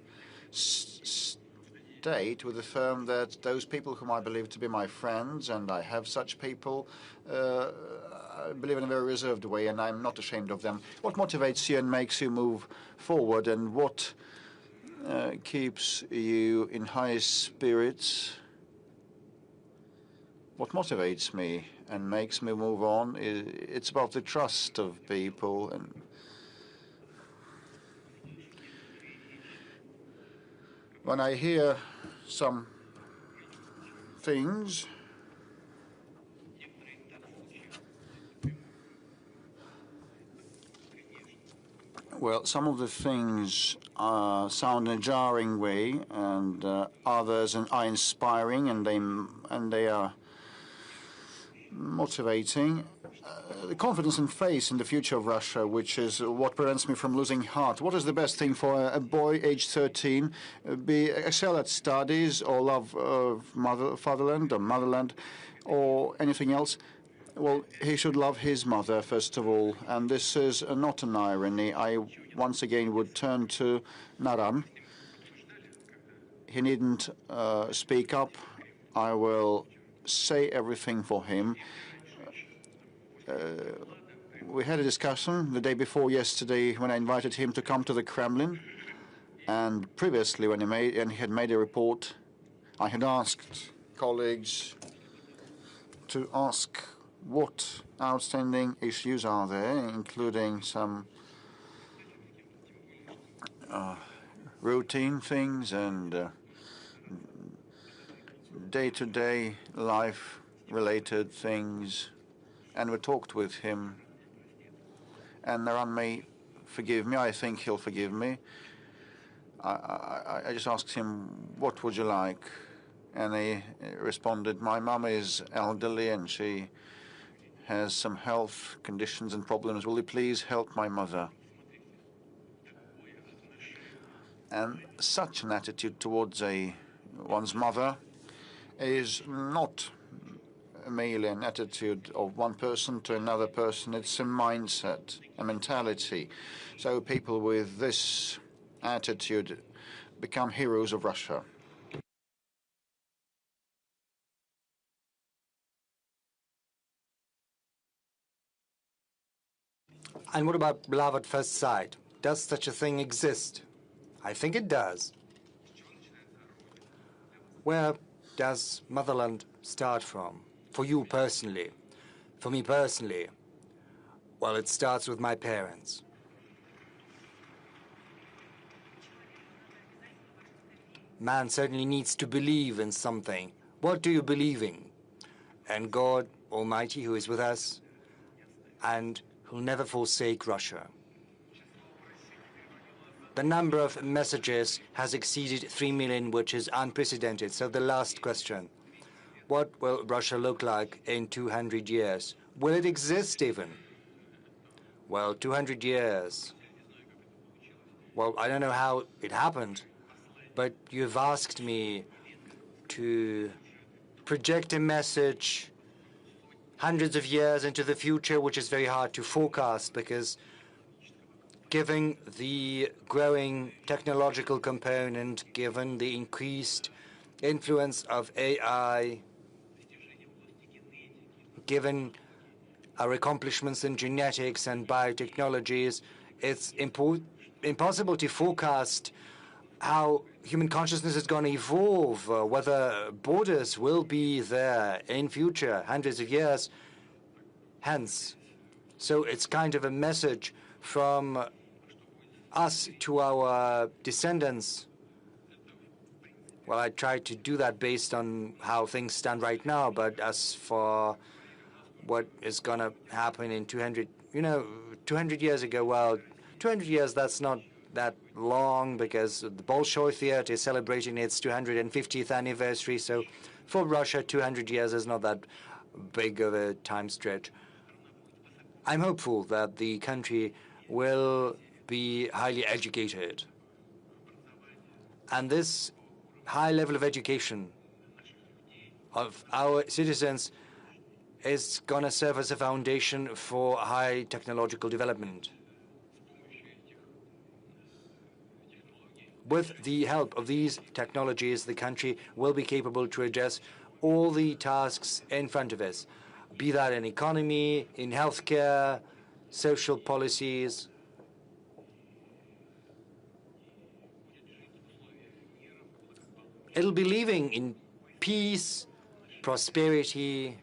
state with a firm that those people whom I believe to be my friends, and I have such people, I believe in a very reserved way, and I'm not ashamed of them. What motivates you and makes you move forward, and what keeps you in high spirits? What motivates me and makes me move on, it's about the trust of people. And when I hear some things, well, some of the things sound in a jarring way, and others are inspiring, and they are motivating. the confidence and faith in the future of Russia, which is what prevents me from losing heart. What is the best thing for a boy aged 13? Excel at studies or love of fatherland or motherland or anything else? Well, he should love his mother, first of all. And this is not an irony. I once again would turn to Naran. He needn't speak up. I will say everything for him. We had a discussion the day before yesterday when I invited him to come to the Kremlin. And previously, when he had made a report, I had asked colleagues to ask what outstanding issues are there, including some routine things and day-to-day life-related things. And we talked with him. And Naran may forgive me. I think he'll forgive me. I just asked him, what would you like? And he responded, my mom is elderly and she has some health conditions and problems. Will you please help my mother? And such an attitude towards one's mother is not merely an attitude of one person to another person. It's a mindset, a mentality. So people with this attitude become heroes of Russia. And what about love at first sight? Does such a thing exist? I think it does. Where does motherland start from? For you personally? For me personally? Well, it starts with my parents. Man certainly needs to believe in something. What do you believe in? And God Almighty, who is with us, and who'll never forsake Russia. The number of messages has exceeded 3 million, which is unprecedented. So the last question. What will Russia look like in 200 years? Will it exist even? Well, 200 years. Well, I don't know how it happened, but you've asked me to project a message hundreds of years into the future, which is very hard to forecast because given the growing technological component, given the increased influence of AI, given our accomplishments in genetics and biotechnologies, it's impossible to forecast how human consciousness is going to evolve, whether borders will be there in future, hundreds of years hence. So it's kind of a message from us to our descendants. Well, I try to do that based on how things stand right now, but as for what is going to happen in 200, 200 years ago, well, 200 years, that's not that long because the Bolshoi Theater is celebrating its 250th anniversary. So for Russia, 200 years is not that big of a time stretch. I'm hopeful that the country will be highly educated. And this high level of education of our citizens is going to serve as a foundation for high technological development. With the help of these technologies, the country will be capable to address all the tasks in front of us, be that in economy, in healthcare, social policies. It'll be living in peace, prosperity,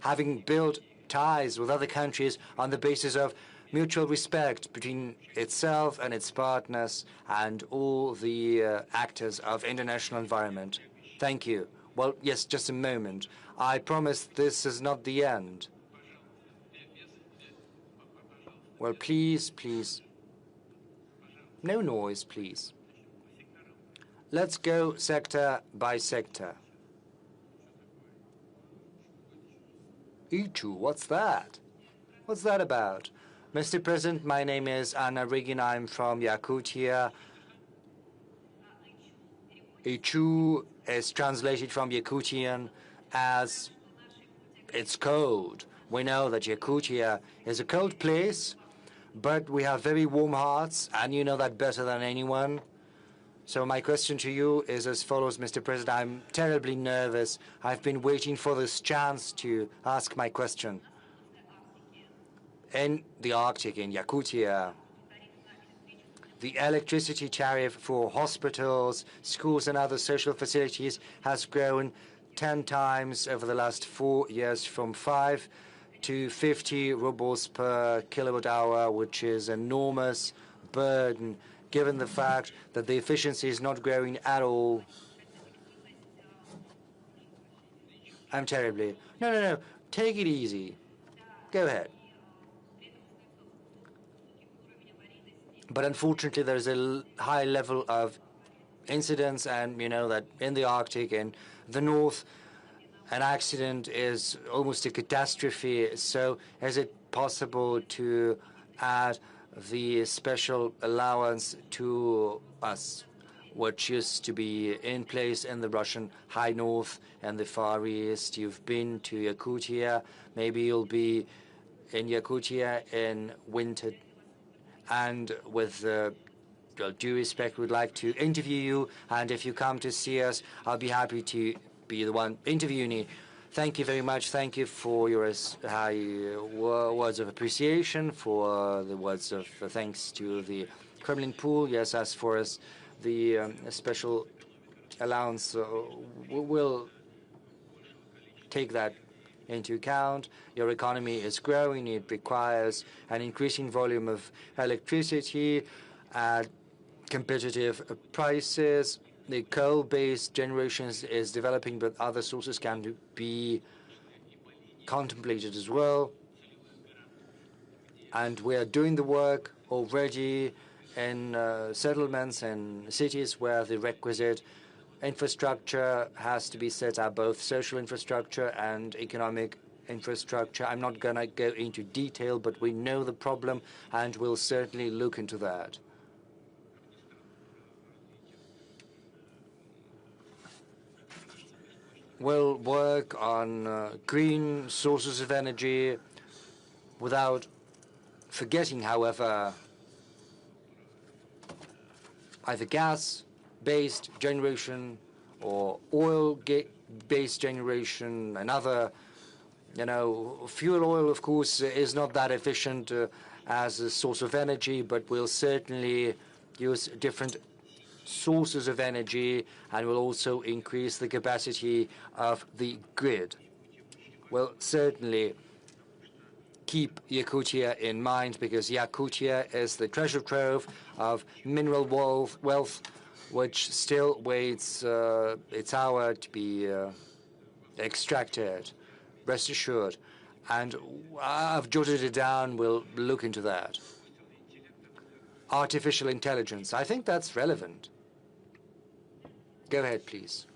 having built ties with other countries on the basis of mutual respect between itself and its partners and all the actors of international environment. Thank you. Well, yes, just a moment. I promise this is not the end. Well, please, please. No noise, please. Let's go sector by sector. Ichu, what's that? What's that about? Mr. President, my name is Anna Rigin. I'm from Yakutia. Ichu is translated from Yakutian as it's cold. We know that Yakutia is a cold place, but we have very warm hearts, and you know that better than anyone. So my question to you is as follows, Mr. President. I'm terribly nervous. I've been waiting for this chance to ask my question. In the Arctic, in Yakutia, the electricity tariff for hospitals, schools, and other social facilities has grown 10 times over the last 4 years, from 5 to 50 rubles per kilowatt hour, which is an enormous burden, given the fact that the efficiency is not growing at all. I'm terribly... No. Take it easy. Go ahead. But unfortunately, there's a high level of incidents, and you know that in the Arctic and the North, an accident is almost a catastrophe. So is it possible to add the special allowance to us, which used to be in place in the Russian High North and the Far East? You've been to Yakutia. Maybe you'll be in Yakutia in winter. And with due respect, we'd like to interview you. And if you come to see us, I'll be happy to be the one interviewing you. Thank you very much. Thank you for your high words of appreciation, for the words of thanks to the Kremlin pool. Yes, as for us, the special allowance, we'll take that into account. Your economy is growing. It requires an increasing volume of electricity at competitive prices. The coal-based generation is developing, but other sources can be contemplated as well. And we are doing the work already in settlements and cities where the requisite infrastructure has to be set up, both social infrastructure and economic infrastructure. I'm not going to go into detail, but we know the problem, and we'll certainly look into that. We'll work on green sources of energy without forgetting, however, either gas-based generation or oil-based generation. Another, fuel oil, of course, is not that efficient as a source of energy, but we'll certainly use different sources of energy, and will also increase the capacity of the grid. We'll certainly keep Yakutia in mind, because Yakutia is the treasure trove of mineral wealth, which still waits its hour to be extracted. Rest assured. And I've jotted it down. We'll look into that. Artificial intelligence. I think that's relevant. Go ahead, please.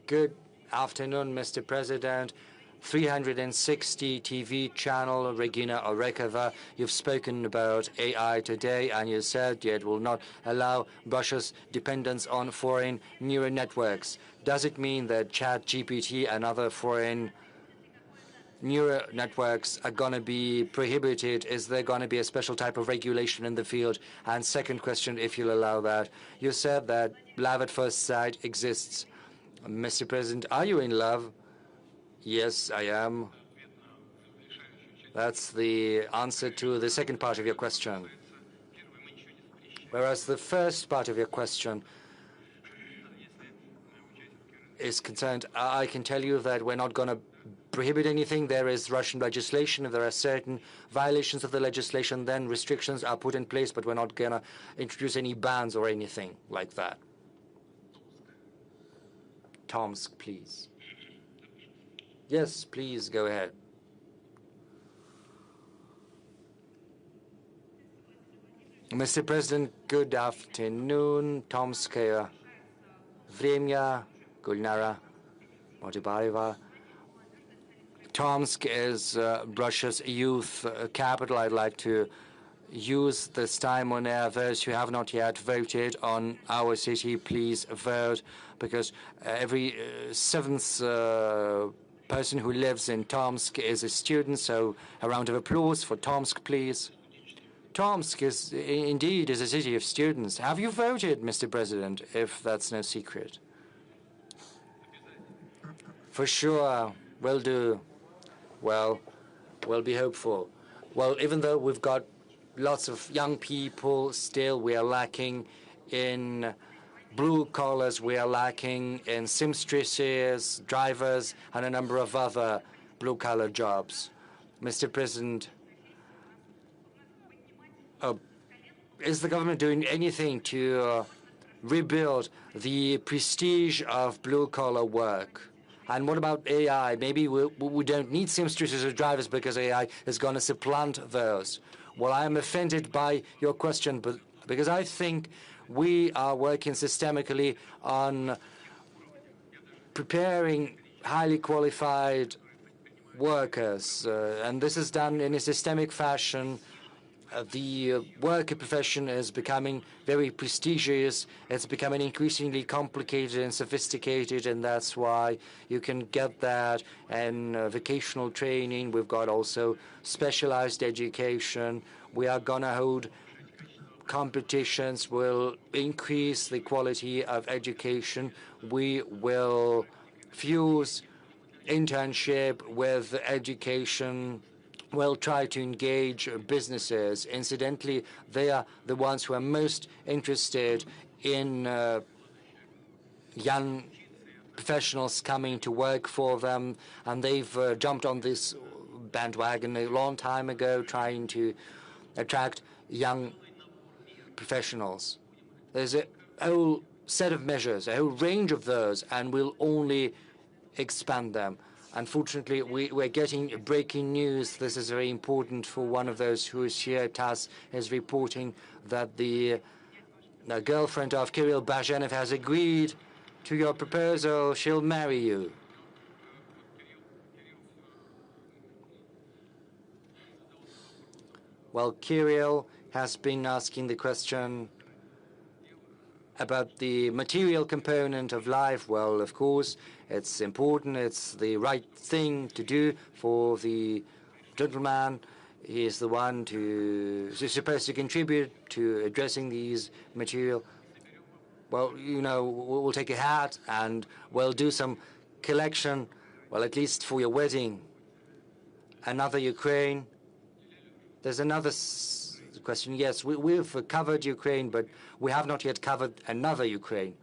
Good afternoon, Mr. President. 360 TV channel, Regina Orekova. You've spoken about AI today, and you said it will not allow Russia's dependence on foreign neural networks. Does it mean that ChatGPT and other foreign neural networks are going to be prohibited? Is there going to be a special type of regulation in the field? And second question, if you'll allow that, you said that love at first sight exists. Mr. President, are you in love? Yes, I am. That's the answer to the second part of your question. Whereas the first part of your question is concerned, I can tell you that we're not going to prohibit anything. There is Russian legislation. If there are certain violations of the legislation, then restrictions are put in place, but we're not going to introduce any bans or anything like that. Tomsk, please. Yes, please, go ahead. Mr. President, good afternoon. Tomskaya Vremya, Gulnara, Motibareva. Tomsk is Russia's youth capital. I'd like to use this time on air. Those who have not yet voted on our city, please vote, because every seventh person who lives in Tomsk is a student. So a round of applause for Tomsk, please. Tomsk is indeed a city of students. Have you voted, Mr. President, if that's no secret? For sure, will do. Well, we'll be hopeful. Well, even though we've got lots of young people, still we are lacking in blue collars, we are lacking in seamstresses, drivers, and a number of other blue-collar jobs. Mr. President, is the government doing anything to rebuild the prestige of blue-collar work? And what about AI? Maybe we don't need seamstresses or drivers because AI is going to supplant those. Well, I am offended by your question, but because I think we are working systemically on preparing highly qualified workers, and this is done in a systemic fashion. The worker profession is becoming very prestigious. It's becoming increasingly complicated and sophisticated, and that's why you can get that in vocational training. We've got also specialized education. We are going to hold competitions. We'll increase the quality of education. We will fuse internship with education. We'll try to engage businesses. Incidentally, they are the ones who are most interested in young professionals coming to work for them, and they've jumped on this bandwagon a long time ago, trying to attract young professionals. There's a whole set of measures, a whole range of those, and we'll only expand them. Unfortunately, we're getting breaking news. This is very important for one of those who is here. TASS is reporting that the girlfriend of Kirill Bazhenev has agreed to your proposal. She'll marry you. Well, Kirill has been asking the question about the material component of life. Well, of course, it's important. It's the right thing to do for the gentleman. He is the one who's supposed to contribute to addressing these material. Well, you know, we'll take a hat and we'll do some collection, well, at least for your wedding. Another Ukraine. There's another question. Yes, we've covered Ukraine, but we have not yet covered another Ukraine.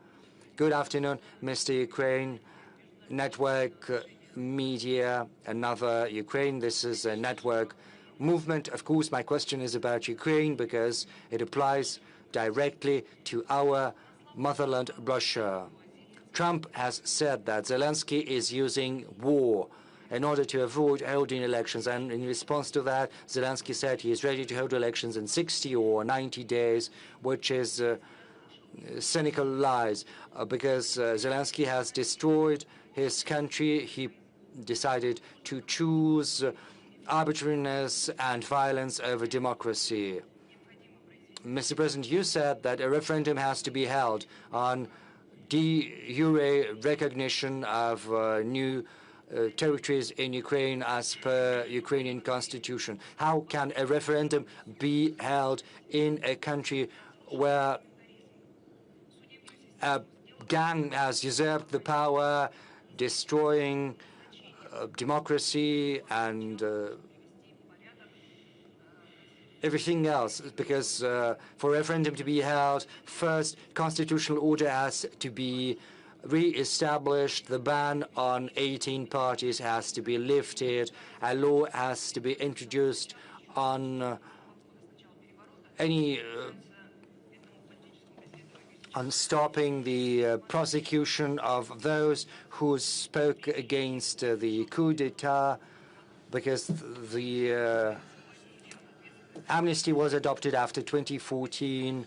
Good afternoon, Mr. Ukraine. Network media, another Ukraine. This is a network movement. Of course, my question is about Ukraine because it applies directly to our motherland, Russia. Trump has said that Zelensky is using war in order to avoid holding elections. And in response to that, Zelensky said he is ready to hold elections in 60 or 90 days, which is cynical lies, because Zelensky has destroyed his country. He decided to choose arbitrariness and violence over democracy. Mr. President, you said that a referendum has to be held on de jure recognition of new territories in Ukraine as per Ukrainian constitution. How can a referendum be held in a country where a gang has usurped the power, destroying democracy and everything else? Because for a referendum to be held, first constitutional order has to be re-established, the ban on 18 parties has to be lifted, a law has to be introduced on on stopping the prosecution of those who spoke against the coup d'etat, because the amnesty was adopted after 2014,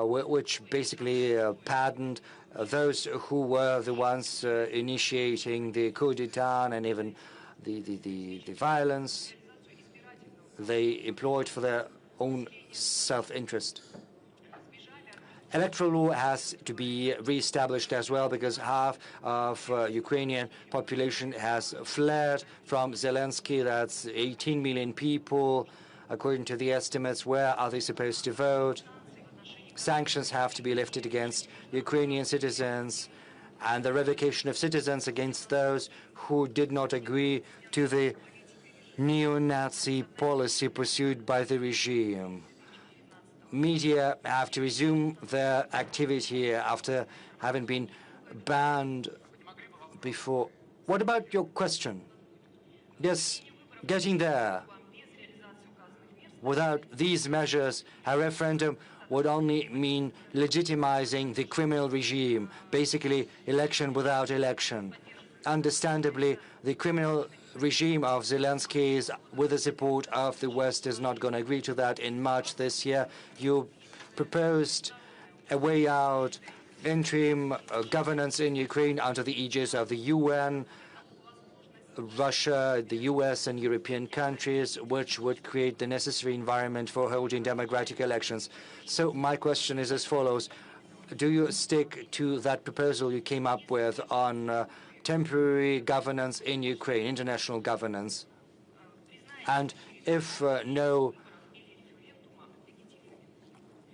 which basically pardoned those who were the ones initiating the coup d'etat and even the violence they employed for their own self-interest. Electoral law has to be re-established as well, because half of Ukrainian population has fled from Zelensky. That's 18 million people, according to the estimates. Where are they supposed to vote? Sanctions have to be lifted against Ukrainian citizens, and the revocation of citizens against those who did not agree to the neo-Nazi policy pursued by the regime. Media have to resume their activity after having been banned before. What about your question? Yes, getting there. Without these measures, a referendum would only mean legitimizing the criminal regime, basically election without election. Understandably, the criminal regime of Zelensky, with the support of the West, is not going to agree to that. In March this year, you proposed a way out, interim governance in Ukraine under the aegis of the UN, Russia, the US, and European countries, which would create the necessary environment for holding democratic elections. So my question is as follows. Do you stick to that proposal you came up with on temporary governance in Ukraine, international governance? And if no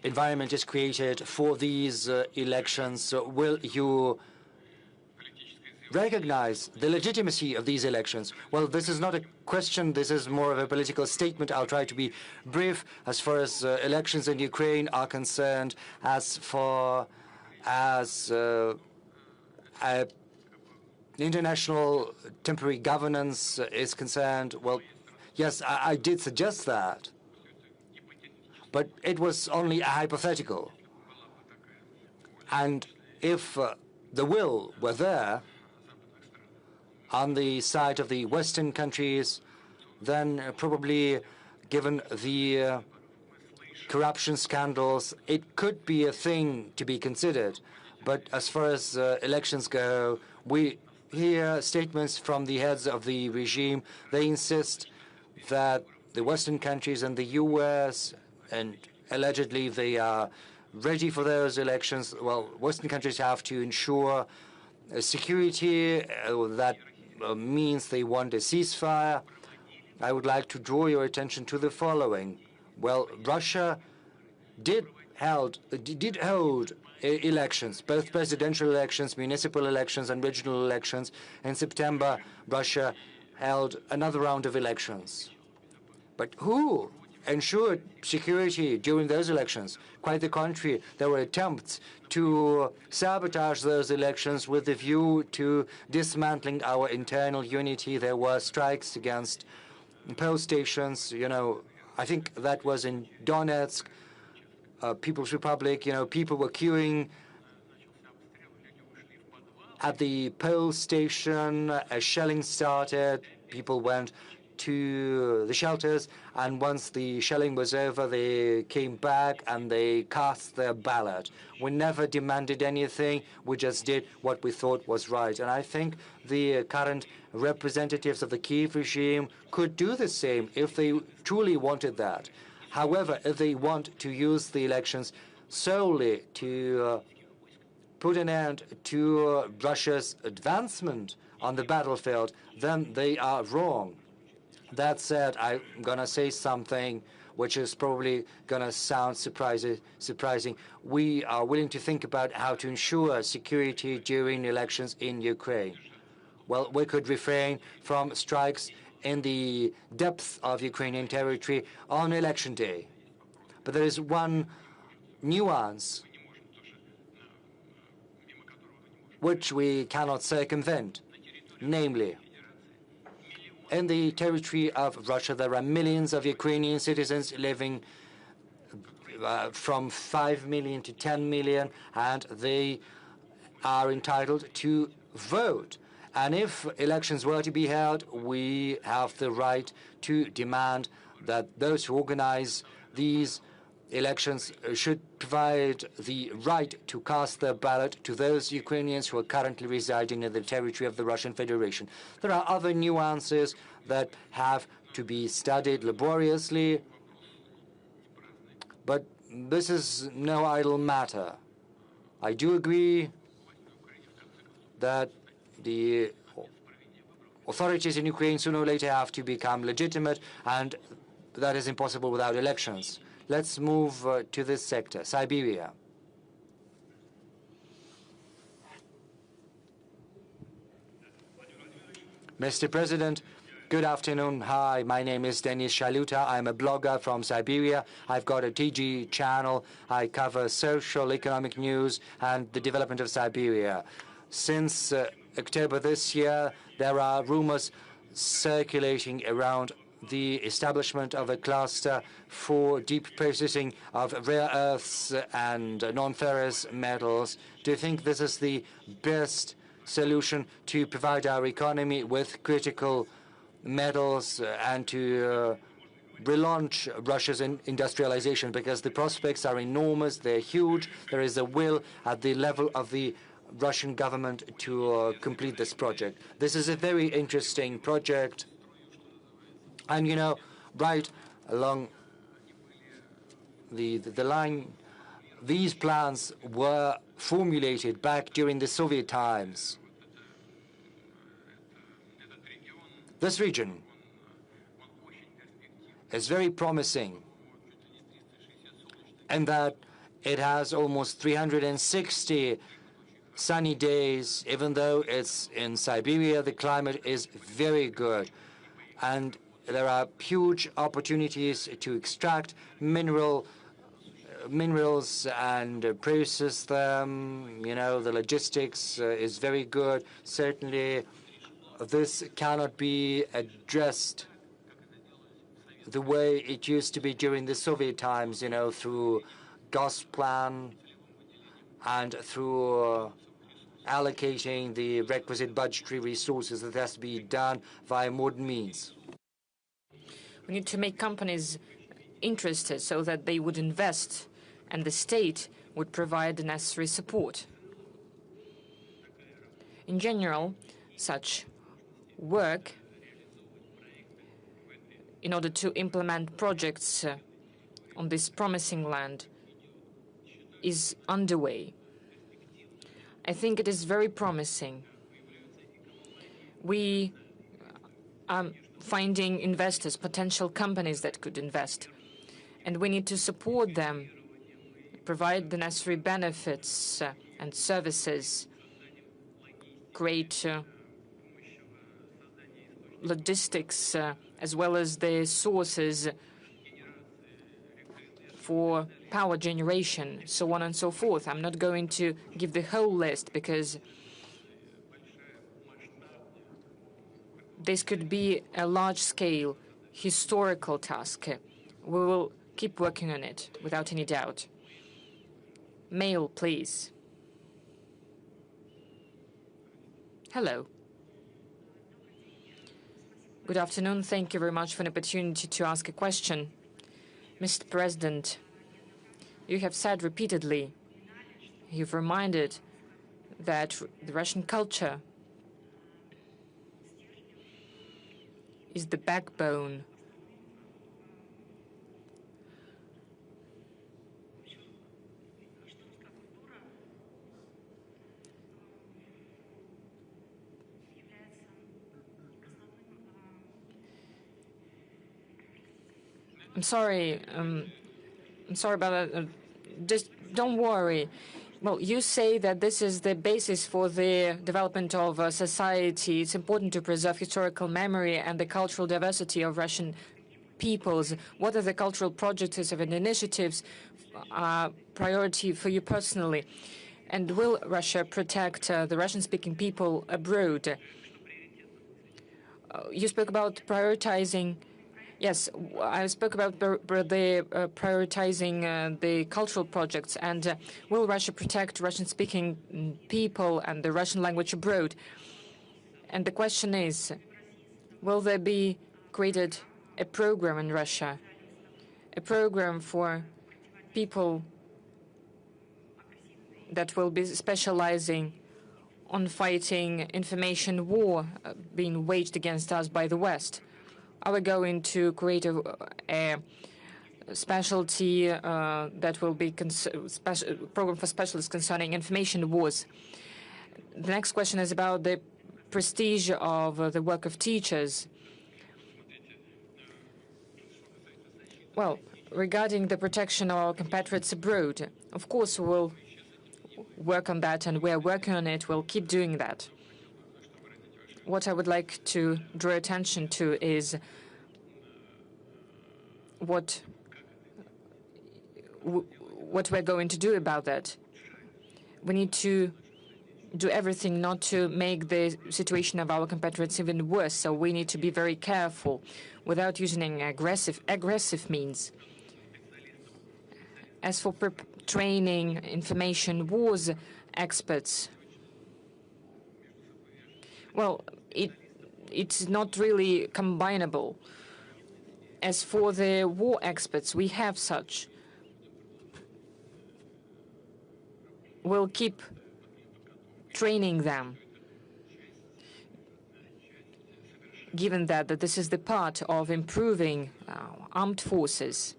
environment is created for these elections, will you recognize the legitimacy of these elections? Well, this is not a question, this is more of a political statement. I'll try to be brief. As far as elections in Ukraine are concerned, as far as international temporary governance is concerned, well, yes, I did suggest that, but it was only a hypothetical. And if the will were there on the side of the Western countries, then probably, given the corruption scandals, it could be a thing to be considered. But as far as elections go, we hear statements from the heads of the regime. They insist that the Western countries and the US, and allegedly they are ready for those elections. Well, Western countries have to ensure security. That means they want a ceasefire. I would like to draw your attention to the following. Well, Russia did hold elections, both presidential elections, municipal elections, and regional elections. In September, Russia held another round of elections. But who ensured security during those elections? Quite the contrary. There were attempts to sabotage those elections with the view to dismantling our internal unity. There were strikes against poll stations. You know, I think that was in Donetsk, People's Republic. You know, people were queuing at the poll station. A shelling started. People went to the shelters, and once the shelling was over, they came back and they cast their ballot. We never demanded anything. We just did what we thought was right. And I think the current representatives of the Kyiv regime could do the same if they truly wanted that. However, if they want to use the elections solely to put an end to Russia's advancement on the battlefield, then they are wrong. That said, I'm going to say something which is probably going to sound surprising. We are willing to think about how to ensure security during elections in Ukraine. Well, we could refrain from strikes in the depth of Ukrainian territory on election day. But there is one nuance which we cannot circumvent, namely, in the territory of Russia, there are millions of Ukrainian citizens living from 5 million to 10 million, and they are entitled to vote. And if elections were to be held, we have the right to demand that those who organize these elections should provide the right to cast their ballot to those Ukrainians who are currently residing in the territory of the Russian Federation. There are other nuances that have to be studied laboriously, but this is no idle matter. I do agree that the authorities in Ukraine sooner or later have to become legitimate, and that is impossible without elections. Let's move to this sector, Siberia. Mr. President, good afternoon. Hi, my name is Denis Shaluta. I'm a blogger from Siberia. I've got a TG channel. I cover social, economic news and the development of Siberia. Since October this year, there are rumors circulating around the establishment of a cluster for deep processing of rare earths and non-ferrous metals. Do you think this is the best solution to provide our economy with critical metals and to relaunch Russia's industrialization? Because the prospects are enormous, they're huge. There is a will at the level of the Russian government to complete this project. This is a very interesting project. And, you know, right along the line, these plans were formulated back during the Soviet times. This region is very promising in that it has almost 360 sunny days. Even though it's in Siberia, the climate is very good. And there are huge opportunities to extract minerals and process them. You know, the logistics is very good. Certainly, this cannot be addressed the way it used to be during the Soviet times, you know, through Gosplan and through allocating the requisite budgetary resources. That has to be done via modern means. We need to make companies interested so that they would invest and the state would provide the necessary support. In general, such work in order to implement projects on this promising land is underway. I think it is very promising. We are finding investors, potential companies that could invest, and we need to support them, provide the necessary benefits and services, create logistics as well as the sources for power generation, so on and so forth. I'm not going to give the whole list because this could be a large-scale historical task. We will keep working on it without any doubt. Mail, please. Hello. Good afternoon. Thank you very much for an opportunity to ask a question. Mr. President, you have said repeatedly, you've reminded that the Russian culture is the backbone I'm sorry about that. Just don't worry. Well, you say that this is the basis for the development of society. It's important to preserve historical memory and the cultural diversity of Russian peoples. What are the cultural projects and initiatives priority for you personally? And will Russia protect the Russian-speaking people abroad? You spoke about prioritizing. Yes, I spoke about prioritizing the cultural projects, and will Russia protect Russian-speaking people and the Russian language abroad? And the question is, will there be created a program in Russia, a program for people that will be specializing on fighting information war being waged against us by the West. Are we going to create a specialty that will be program for specialists concerning information wars? The next question is about the prestige of the work of teachers. Well, regarding the protection of our compatriots abroad, of course we'll work on that, and we're working on it. We'll keep doing that. What I would like to draw attention to is what we're going to do about that. We need to do everything not to make the situation of our compatriots even worse, so we need to be very careful without using aggressive means. As for training information wars experts, well, it's not really combinable. As for the war experts, we have such. We'll keep training them, given that this is the part of improving armed forces.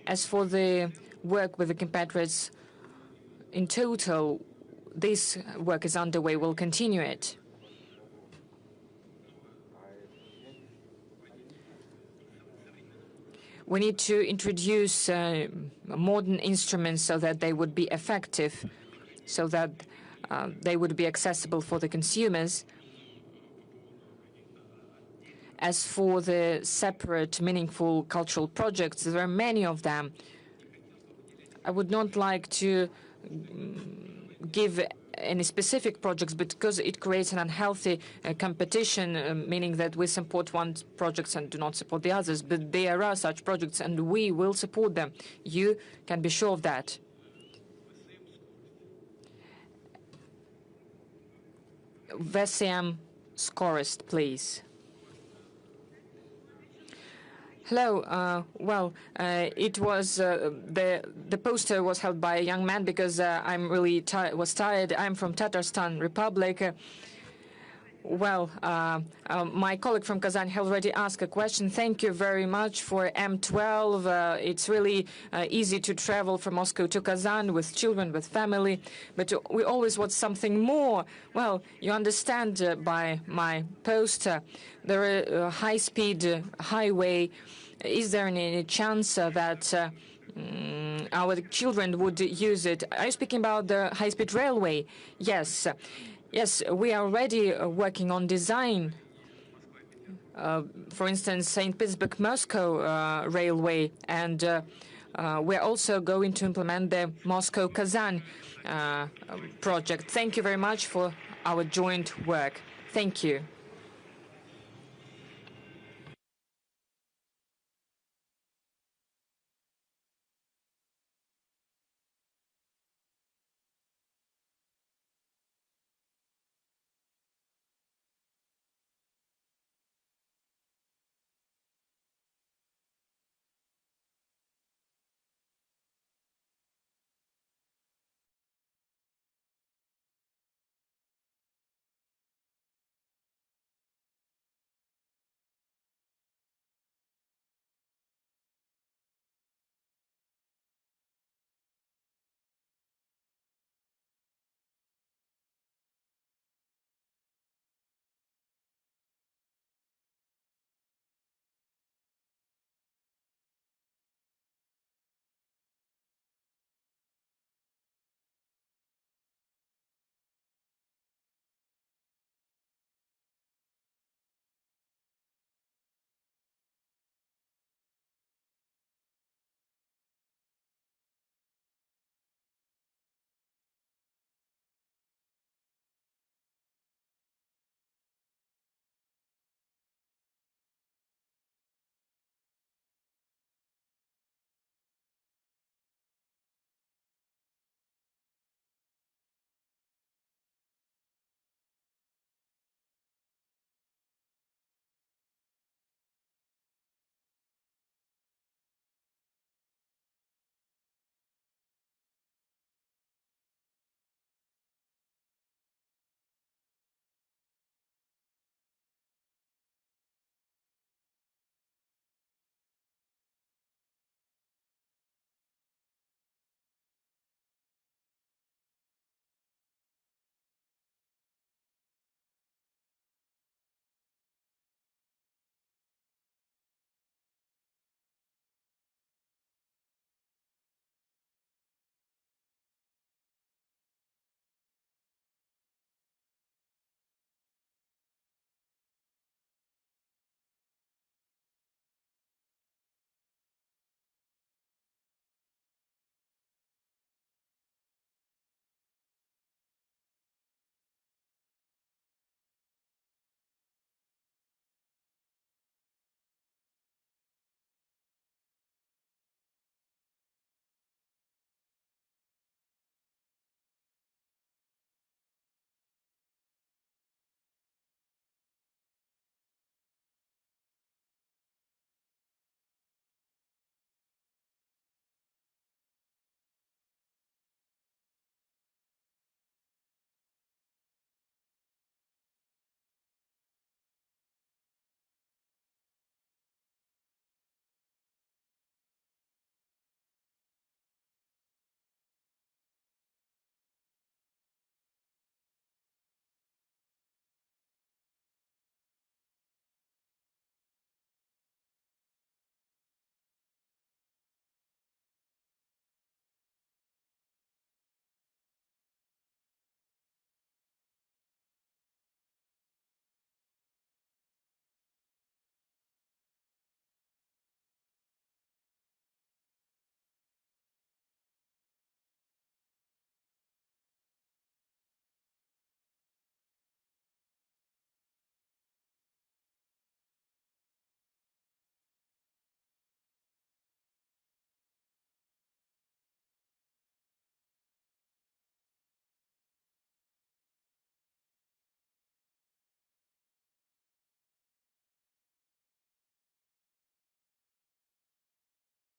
As for the work with the compatriots in total, this work is underway. We'll continue it. We need to introduce modern instruments so that they would be effective, so that they would be accessible for the consumers. As for the separate, meaningful cultural projects, there are many of them. I would not like to give any specific projects because it creates an unhealthy competition, meaning that we support one projects and do not support the others. But there are such projects, and we will support them. You can be sure of that. Vesiam Skorist, please. Hello. It was the poster was held by a young man because I'm really was tired. I'm from Tatarstan Republic. My colleague from Kazan has already asked a question. Thank you very much for M12. It's really easy to travel from Moscow to Kazan with children, with family, but we always want something more. Well, you understand by my poster, there is a high-speed highway. Is there any chance that our children would use it? Are you speaking about the high-speed railway? Yes. Yes, we are already working on design. For instance, St. Petersburg-Moscow railway, and we're also going to implement the Moscow-Kazan project. Thank you very much for our joint work. Thank you.